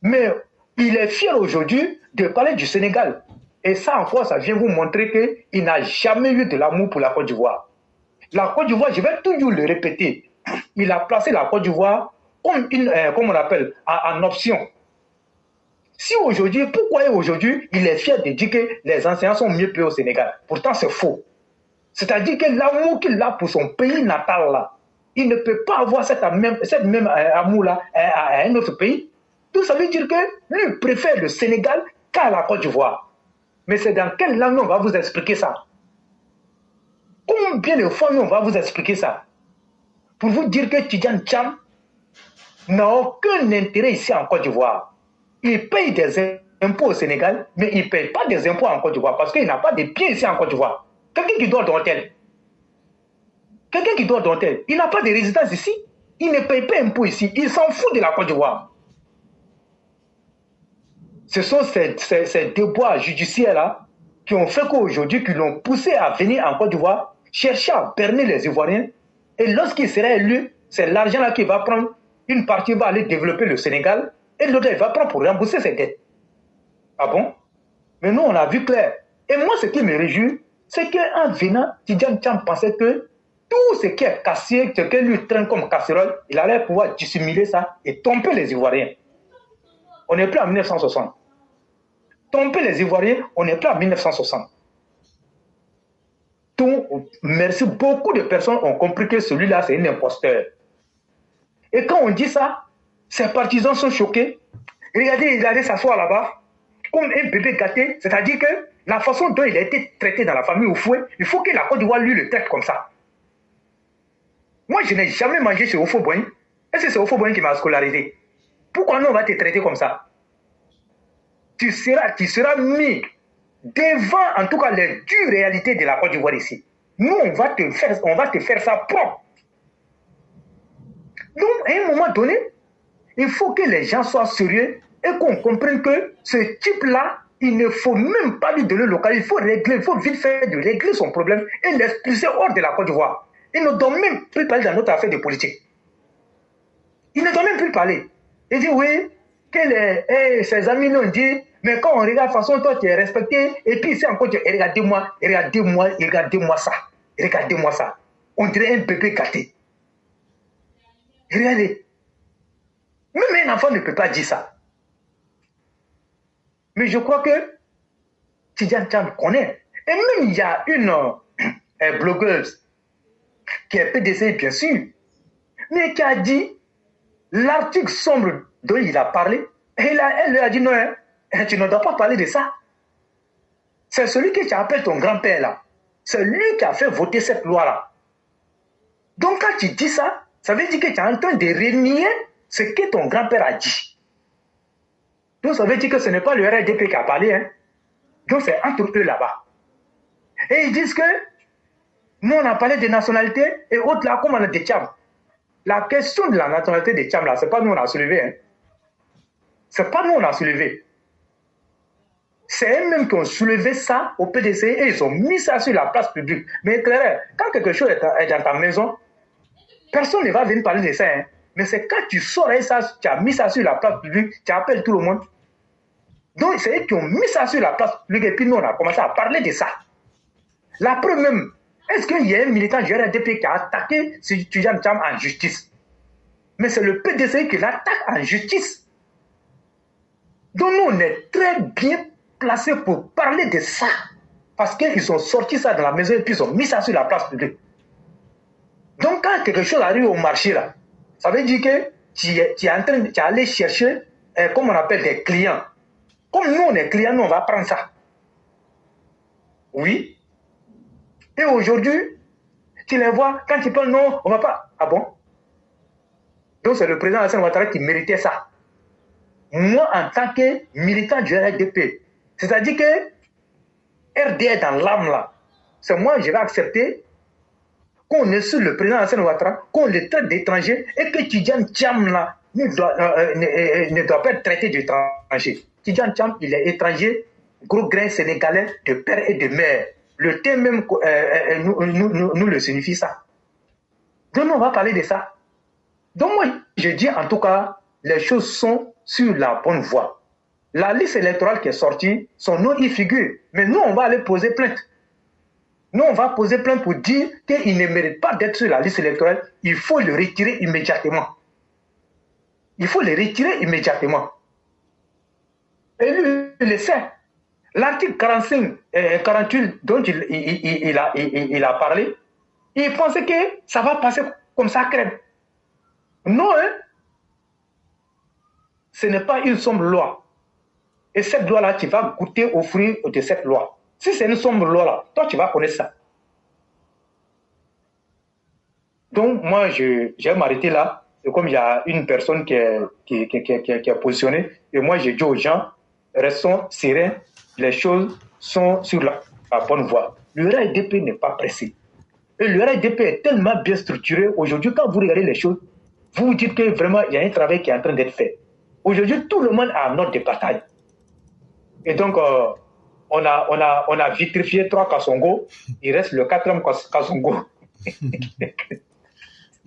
Mais il est fier aujourd'hui de parler du Sénégal. Et ça encore, ça vient vous montrer qu'il n'a jamais eu de l'amour pour la Côte d'Ivoire. La Côte d'Ivoire, je vais toujours le répéter, il a placé la Côte d'Ivoire comme comme on appelle, en option. Si aujourd'hui, pourquoi aujourd'hui, il est fier de dire que les enseignants sont mieux payés au Sénégal? Pourtant, c'est faux. C'est-à-dire que l'amour qu'il a pour son pays natal, là, il ne peut pas avoir cette même amour-là à un autre pays. Donc ça veut dire que lui préfère le Sénégal qu'à la Côte d'Ivoire. Mais c'est dans quelle langue on va vous expliquer ça? Combien de fois on va vous expliquer ça? Pour vous dire que Tidjane Thiam n'a aucun intérêt ici en Côte d'Ivoire. Il paye des impôts au Sénégal, mais il ne paye pas des impôts en Côte d'Ivoire parce qu'il n'a pas de biens ici en Côte d'Ivoire. Quelqu'un qui dort dans l'hôtel. Quelqu'un qui dort dans l'hôtel. Il n'a pas de résidence ici. Il ne paye pas d'impôts ici. Il s'en fout de la Côte d'Ivoire. Ce sont ces déboires judiciaires-là qui ont fait qu'aujourd'hui, qui l'ont poussé à venir en Côte d'Ivoire, chercher à berner les Ivoiriens. Et lorsqu'il sera élu, c'est l'argent-là qu'il va prendre. Une partie va aller développer le Sénégal et l'autre, il va prendre pour rembourser ses dettes. Ah bon? Mais nous, on a vu clair. Et moi, ce qui me réjouit, c'est qu'en venant, Tidjane Thiam pensait que tout ce qui est cassé, ce qu'il lui traîne comme casserole, il allait pouvoir dissimuler ça et tromper les Ivoiriens. On n'est plus en 1960. Tromper les Ivoiriens, on n'est plus en 1960. Donc, merci, beaucoup de personnes ont compris que celui-là, c'est un imposteur. Et quand on dit ça, ses partisans sont choqués. Regardez, il allait s'asseoir là-bas, comme un bébé gâté, c'est-à-dire que la façon dont il a été traité dans la famille au fouet, il faut que la Côte d'Ivoire lui le traite comme ça. Moi, je n'ai jamais mangé chez Ofo-Boing. Est-ce que c'est Ofo-Boing qui m'a scolarisé? Pourquoi nous, on va te traiter comme ça? Tu seras mis devant, en tout cas, les dures réalités de la Côte d'Ivoire ici. Nous, on va te faire ça propre. Donc, à un moment donné, il faut que les gens soient sérieux et qu'on comprenne que ce type-là, il ne faut même pas lui donner le local. Il faut régler, il faut vite faire de régler son problème et l'expulser hors de la Côte d'Ivoire. Il ne doit même plus parler dans notre affaire de politique. Il ne doit même plus parler. Il dit oui, que ses amis l'ont dit, mais quand on regarde de façon, toi tu es respecté, et puis c'est encore, regardez-moi ça. On dirait un bébé gâté. Regardez. Même un enfant ne peut pas dire ça. Mais je crois que Tidjane Thiam connaît. Et même il y a une blogueuse qui est PDC, bien sûr, mais qui a dit l'article sombre dont il a parlé, et elle lui a dit non, hein, tu ne dois pas parler de ça. C'est celui que tu appelles ton grand-père là. C'est lui qui a fait voter cette loi-là. Donc quand tu dis ça, ça veut dire que tu es en train de renier ce que ton grand-père a dit. Donc ça veut dire que ce n'est pas le RDP qui a parlé. Hein. Donc c'est entre eux là-bas. Et ils disent que nous on a parlé de nationalité et autres là comme on a des Thiam. La question de la nationalité des Thiam là, c'est pas nous on a soulevé. Hein. C'est pas nous on a soulevé. C'est eux-mêmes qui ont soulevé ça au PDC et ils ont mis ça sur la place publique. Mais clair, quand quelque chose est dans ta maison, personne ne va venir parler de ça. Hein. Mais c'est quand tu sors et ça, tu as mis ça sur la place publique, tu appelles tout le monde. Donc c'est eux qui ont mis ça sur la place publique et puis nous on a commencé à parler de ça. La preuve même, est-ce qu'il y a un militant du RDP qui a attaqué Tidjane Thiam en justice? Mais c'est le PDC qui l'attaque en justice. Donc nous on est très bien placés pour parler de ça. Parce qu'ils ont sorti ça de la maison et puis ils ont mis ça sur la place publique. Donc quand quelque chose arrive au marché là, ça veut dire que tu es allé chercher, comme on appelle des clients. Comme nous on est clients, nous on va prendre ça. Oui. Et aujourd'hui, tu les vois, quand tu parles non, on va pas. Ah bon? Donc c'est le président Alassane Ouattara qui méritait ça. Moi, en tant que militant du RDP, c'est-à-dire que RD est dans l'âme là, c'est moi je vais accepter qu'on insulte le président Alassane Ouattara, qu'on le traite d'étranger et que Tidjane Thiam là ne doit pas être traité d'étranger. Tidjane Thiam, il est étranger, gros grain sénégalais de père et de mère. Le thème même nous le signifie ça. Donc on va parler de ça. Donc moi, je dis en tout cas, les choses sont sur la bonne voie. La liste électorale qui est sortie, son nom y figure. Mais nous, on va aller poser plainte. Nous, on va poser plainte pour dire qu'il ne mérite pas d'être sur la liste électorale. Il faut le retirer immédiatement. Il faut le retirer immédiatement. Et lui, il le sait. L'article 45, 48 dont il a parlé, il pensait que ça va passer comme ça crème. Non, hein? Ce n'est pas une sombre loi. Et cette loi-là, tu vas goûter aux fruits de cette loi. Si c'est une sombre loi-là, toi, tu vas connaître ça. Donc, moi, je vais m'arrêter là. Et comme il y a une personne qui est positionnée, et moi, je dis aux gens, restons sereins, les choses sont sur la bonne voie. Le RDP n'est pas pressé. Et le RDP est tellement bien structuré. Aujourd'hui, quand vous regardez les choses, vous vous dites que vraiment, il y a un travail qui est en train d'être fait. Aujourd'hui, tout le monde a un ordre de bataille. Et donc, on a vitrifié 3 Kassongo. Il reste le 4e Kassongo.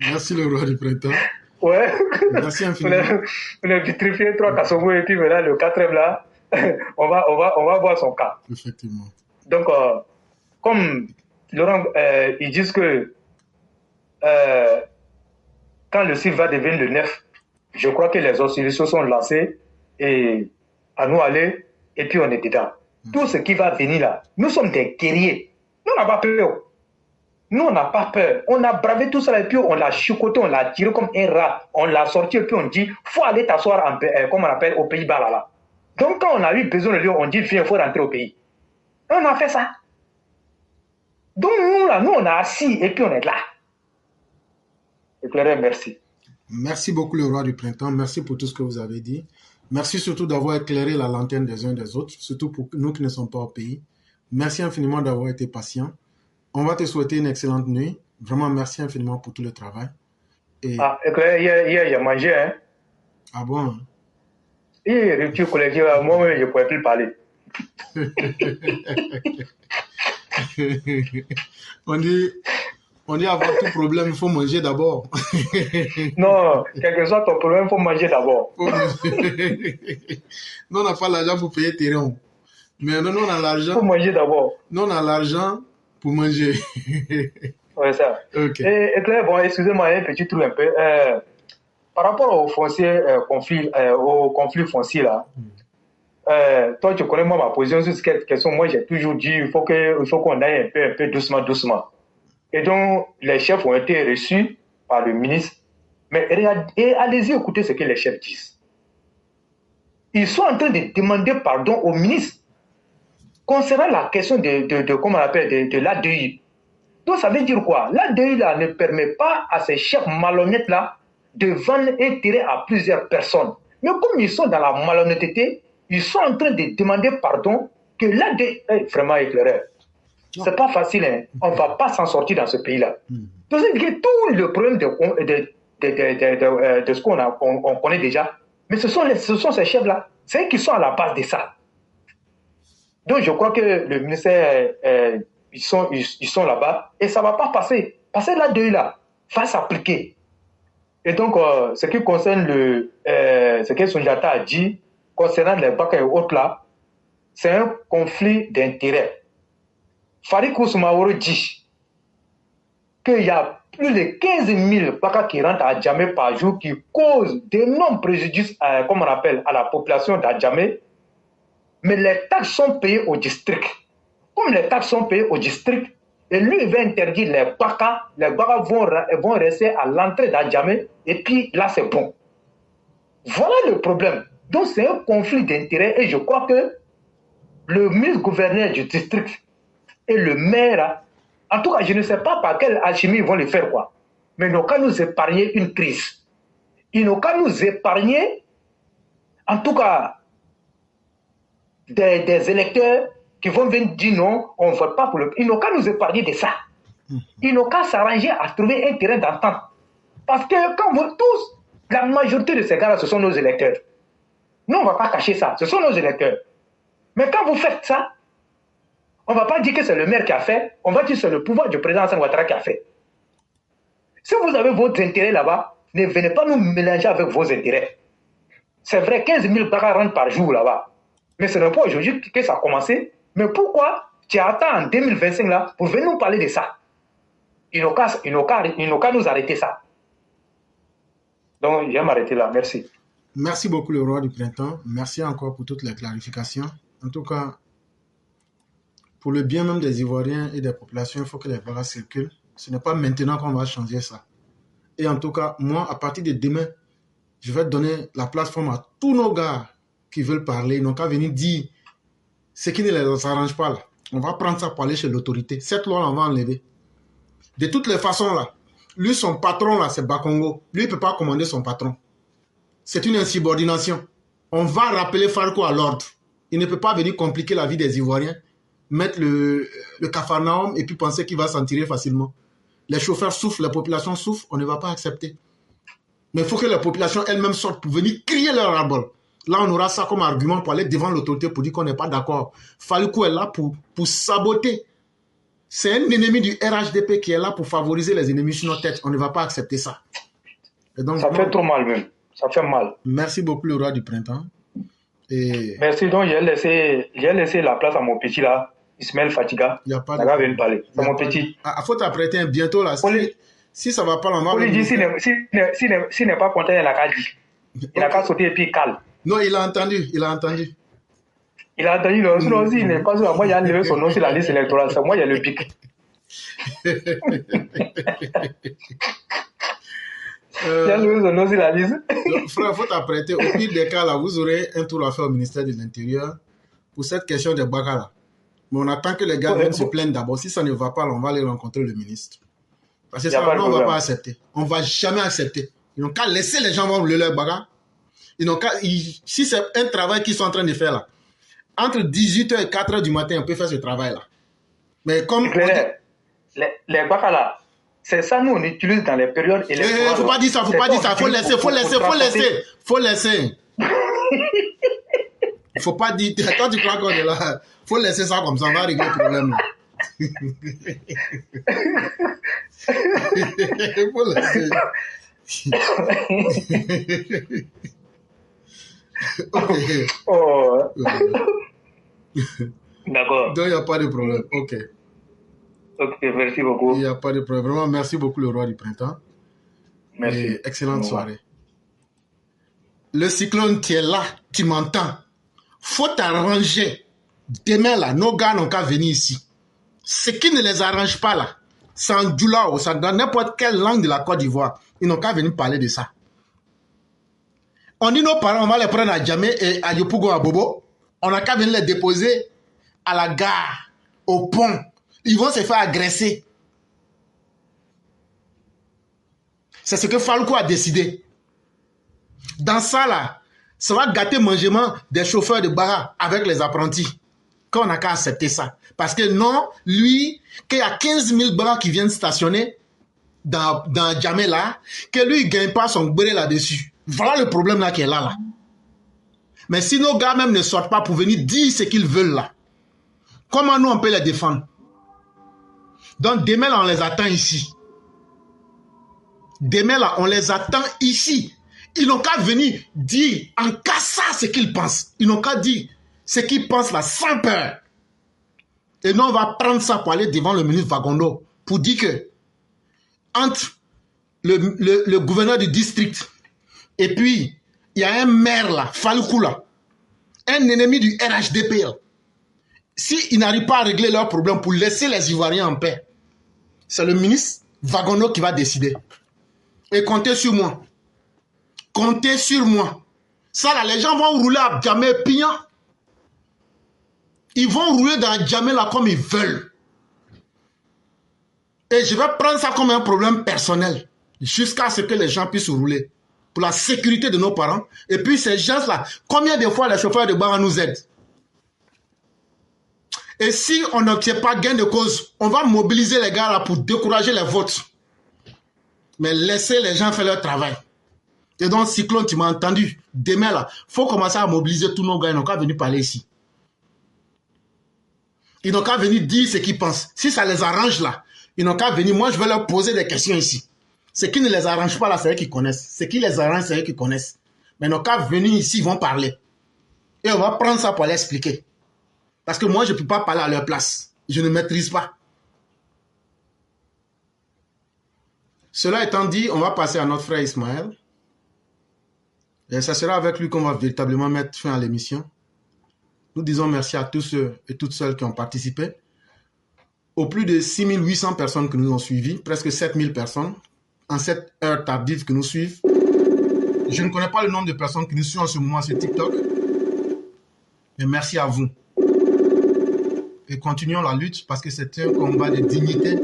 Merci le roi du printemps. Ouais. Merci infiniment. On a vitrifié 3 Kassongo et puis maintenant le 4e là, on va voir son cas. Effectivement. Donc, comme Laurent, ils disent que quand le site va devenir le 9, je crois que les oscillations sont lancées et à nous aller et puis on est dedans. Tout ce qui va venir là, nous sommes des guerriers. Nous on n'a pas peur. Nous on n'a pas peur. On a bravé tout ça et puis on l'a chicoté, on l'a tiré comme un rat. On l'a sorti et puis on dit, faut aller t'asseoir comme on appelle aux Pays-Bas là-bas. Donc quand on a eu besoin de lui, on dit, viens, il faut rentrer au pays. Et on a fait ça. Donc nous là, nous on a assis et puis on est là. Éclairé, merci. Merci beaucoup le roi du printemps. Merci pour tout ce que vous avez dit. Merci surtout d'avoir éclairé la lanterne des uns des autres, surtout pour nous qui ne sommes pas au pays. Merci infiniment d'avoir été patient. On va te souhaiter une excellente nuit. Vraiment, merci infiniment pour tout le travail. Et... Ah, hier, il a mangé, hein? Ah bon? Hier, rupture collective, moi, je ne pouvais plus parler. On dit avant tout problème, il faut manger d'abord. Non, quel que soit ton problème, il faut manger d'abord. Nous, on n'a pas l'argent pour payer terrain. Mais nous, on a l'argent. Il faut manger d'abord. Nous, on a l'argent pour manger. Oui, ça. Okay. Et Claire, bon, excusez-moi, un petit truc un peu. Par rapport au foncier, au conflit foncier, là, toi, tu connais moi ma position sur cette question. Moi, j'ai toujours dit il faut qu'on aille un peu doucement. Et donc, les chefs ont été reçus par le ministre. Mais allez-y écouter ce que les chefs disent. Ils sont en train de demander pardon au ministre concernant la question comment on appelle, de l'ADI. Donc, ça veut dire quoi? L'ADI là ne permet pas à ces chefs malhonnêtes là de vendre intérêt à plusieurs personnes. Mais comme ils sont dans la malhonnêteté, ils sont en train de demander pardon que l'ADI est vraiment éclairé. C'est pas facile, hein. On ne va pas s'en sortir dans ce pays-là. Donc, c'est tout le problème de ce qu'on connaît déjà. Mais ce sont ces chefs-là. C'est eux qui sont à la base de ça. Donc, je crois que le ministère, ils sont là-bas et ça ne va pas passer. Parce que là, va s'appliquer. Et donc, ce qui concerne ce que Sundiata a dit concernant les Baka et autres là, c'est un conflit d'intérêts. Farid Kousmaoro dit qu'il y a plus de 15 000 Baka qui rentrent à Djamé par jour qui causent d'énormes préjudices, comme on appelle, à la population d'Adjamé. Mais les taxes sont payées au district. Comme les taxes sont payées au district, et lui, il va interdire les Baka vont rester à l'entrée d'Adjamé, et puis là, c'est bon. Voilà le problème. Donc, c'est un conflit d'intérêts, et je crois que le ministre-gouverneur du district et le maire, en tout cas, je ne sais pas par quelle alchimie ils vont le faire, quoi. Mais ils n'ont qu'à nous épargner une crise. Ils n'ont qu'à nous épargner, en tout cas, des électeurs qui vont venir dire non, on ne vote pas pour le... Ils n'ont qu'à nous épargner de ça. Ils n'ont qu'à s'arranger à trouver un terrain d'entente. Parce que quand vous tous, la majorité de ces gars-là, ce sont nos électeurs. Nous, on ne va pas cacher ça. Ce sont nos électeurs. Mais quand vous faites ça, on ne va pas dire que c'est le maire qui a fait, on va dire que c'est le pouvoir du président Alassane Ouattara qui a fait. Si vous avez vos intérêts là-bas, ne venez pas nous mélanger avec vos intérêts. C'est vrai, 15 000 Baka rentrent par jour là-bas. Mais ce n'est pas aujourd'hui que ça a commencé. Mais pourquoi tu attends en 2025 là pour venir nous parler de ça? Ils n'ont qu'à nous arrêter ça. Donc, je vais m'arrêter là. Merci. Merci beaucoup, le roi du printemps. Merci encore pour toutes les clarifications. En tout cas, pour le bien même des Ivoiriens et des populations, il faut que les Baka circulent. Ce n'est pas maintenant qu'on va changer ça. Et en tout cas, moi, à partir de demain, je vais donner la plateforme à tous nos gars qui veulent parler. Ils n'ont qu'à venir dire ce qui ne les arrange pas là. On va prendre ça pour aller chez l'autorité. Cette loi, on va enlever. De toutes les façons là, lui, son patron là, c'est Bakongo. Lui, il ne peut pas commander son patron. C'est une insubordination. On va rappeler Farko à l'ordre. Il ne peut pas venir compliquer la vie des Ivoiriens, mettre le capharnaüm et puis penser qu'il va s'en tirer facilement. Les chauffeurs souffrent, la population souffre, on ne va pas accepter. Mais il faut que la population elle-même sorte pour venir crier leur ras-le-bol. Là, on aura ça comme argument pour aller devant l'autorité pour dire qu'on n'est pas d'accord. Falcou est là pour saboter. C'est un ennemi du RHDP qui est là pour favoriser les ennemis sur nos têtes. On ne va pas accepter ça. Et donc, ça fait trop mal même. Ça fait mal. Merci beaucoup, le roi du printemps. Et... Merci. Donc, j'ai laissé la place à mon petit là, Ismaël Fatiga. Il n'y a pas de... parler. C'est mon petit. Il faut t'apprêter bientôt là. Si ça ne va pas, on va... Pour lui dire, s'il n'est pas content, il n'a qu'à dire. Il n'a qu'à sauter et puis calme. Non, il a entendu. Il a entendu. Il a entendu. Sinon, aussi, il n'est pas sûr. Moi, il a levé son nom sur la liste électorale. C'est moi, il y a le pic. Il a levé son nom sur la liste. Frère, il faut t'apprêter. Au pire des cas, là, vous aurez un tour à faire au ministère de l'Intérieur pour cette question de Bakala. Mais on attend que les gars viennent se plaindre d'abord. Si ça ne va pas, on va aller rencontrer le ministre. Parce que ça, on ne va pas accepter. On ne va jamais accepter. Ils n'ont qu'à laisser les gens rouler leur bagarre. Si c'est un travail qu'ils sont en train de faire là, entre 18h et 4h du matin, on peut faire ce travail-là. Mais comme... Les bacs là, c'est ça nous on utilise dans les périodes électorales. Il ne faut pas dire ça, il faut laisser. Il ne faut pas dire... Toi, tu crois qu'on est là. Il faut laisser ça comme ça, on va régler le problème. Il faut laisser. Okay. Oh. D'accord. Donc, il n'y a pas de problème. Ok, merci beaucoup. Il n'y a pas de problème. Vraiment, merci beaucoup, le roi du printemps. Merci. Et excellente soirée. Le cyclone, tu es là, tu m'entends. Faut t'arranger. Demain, là, nos gars n'ont qu'à venir ici. Ce qui ne les arrange pas, là, c'est en Djoulao, c'est dans n'importe quelle langue de la Côte d'Ivoire. Ils n'ont qu'à venir parler de ça. On dit nos parents, on va les prendre à Djamé et à Yopougon à Bobo. On n'a qu'à venir les déposer à la gare, au pont. Ils vont se faire agresser. C'est ce que Falco a décidé. Dans ça, là, ça va gâter le mangement des chauffeurs de Bara avec les apprentis. Qu'on n'a qu'à accepter ça. Parce que non, lui, qu'il y a 15 000 bras qui viennent stationner dans Djamé là, que lui, il ne gagne pas son bré là-dessus. Voilà le problème là qui est là. Mais si nos gars même ne sortent pas pour venir dire ce qu'ils veulent là, comment nous on peut les défendre? Donc demain là, on les attend ici. Demain là, on les attend ici. Ils n'ont qu'à venir dire en cassa ce qu'ils pensent. Ils n'ont qu'à dire ce qu'ils pensent là sans peur. Et nous on va prendre ça pour aller devant le ministre Vagondo pour dire que entre le gouverneur du district et puis il y a un maire là, Falcou là, un ennemi du RHDP là. S'ils n'arrivent pas à régler leurs problèmes pour laisser les Ivoiriens en paix, c'est le ministre Vagondo qui va décider. Et comptez sur moi. Comptez sur moi. Ça là, les gens vont rouler à Djamé Pignan. Ils vont rouler dans Djamé là comme ils veulent. Et je vais prendre ça comme un problème personnel. Jusqu'à ce que les gens puissent rouler. Pour la sécurité de nos parents. Et puis ces gens-là, combien de fois les chauffeurs de bar nous aident? Et si on n'obtient pas gain de cause, on va mobiliser les gars là pour décourager les votes. Mais laissez les gens faire leur travail. Et donc, Cyclone, tu m'as entendu. Demain là, il faut commencer à mobiliser tous nos gars. Ils n'ont qu'à venir parler ici. Ils n'ont qu'à venir dire ce qu'ils pensent. Si ça les arrange là, ils n'ont qu'à venir. Moi, je vais leur poser des questions ici. Ce qui ne les arrange pas là, c'est eux qui connaissent. Ce qui les arrange, c'est eux qui connaissent. Mais ils n'ont qu'à venir ici, ils vont parler. Et on va prendre ça pour aller expliquer. Parce que moi, je ne peux pas parler à leur place. Je ne maîtrise pas. Cela étant dit, on va passer à notre frère Ismaël. Et ça sera avec lui qu'on va véritablement mettre fin à l'émission. Nous disons merci à tous ceux et toutes celles qui ont participé. Aux plus de 6800 personnes que nous ont suivis, presque 7000 personnes, en cette heure tardive que nous suivent. Je ne connais pas le nombre de personnes qui nous suivent en ce moment sur TikTok. Mais merci à vous. Et continuons la lutte parce que c'est un combat de dignité.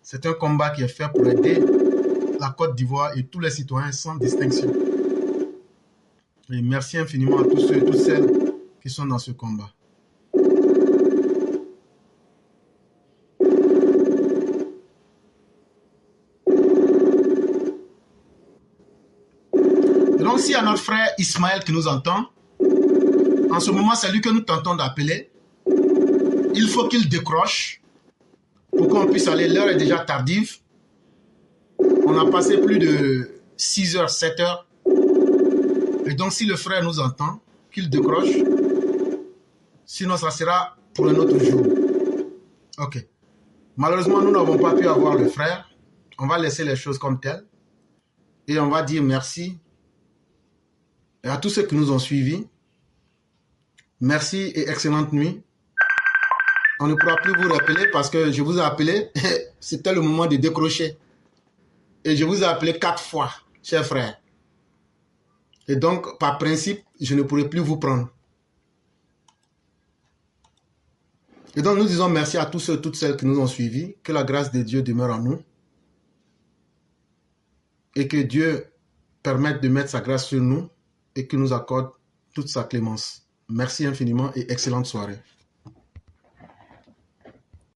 C'est un combat qui est fait pour aider la Côte d'Ivoire et tous les citoyens sans distinction. Et merci infiniment à tous ceux et toutes celles qui sont dans ce combat. Et donc, s'il y a notre frère Ismaël qui nous entend, En ce moment, c'est lui que nous tentons d'appeler. Il faut qu'il décroche pour qu'on puisse aller. L'heure est déjà tardive. On a passé plus de 6 heures, 7 heures. Et donc, si le frère nous entend, qu'il décroche. Sinon, ça sera pour un autre jour. Ok. Malheureusement, nous n'avons pas pu avoir le frère. On va laisser les choses comme telles. Et on va dire merci à tous ceux qui nous ont suivis. Merci et excellente nuit. On ne pourra plus vous rappeler parce que je vous ai appelé. C'était le moment de décrocher. Et je vous ai appelé 4 fois, chers frères. Et donc, par principe, je ne pourrai plus vous prendre. Et donc, nous disons merci à tous ceux et toutes celles qui nous ont suivis. Que la grâce de Dieu demeure en nous. Et que Dieu permette de mettre sa grâce sur nous et qu'il nous accorde toute sa clémence. Merci infiniment et excellente soirée.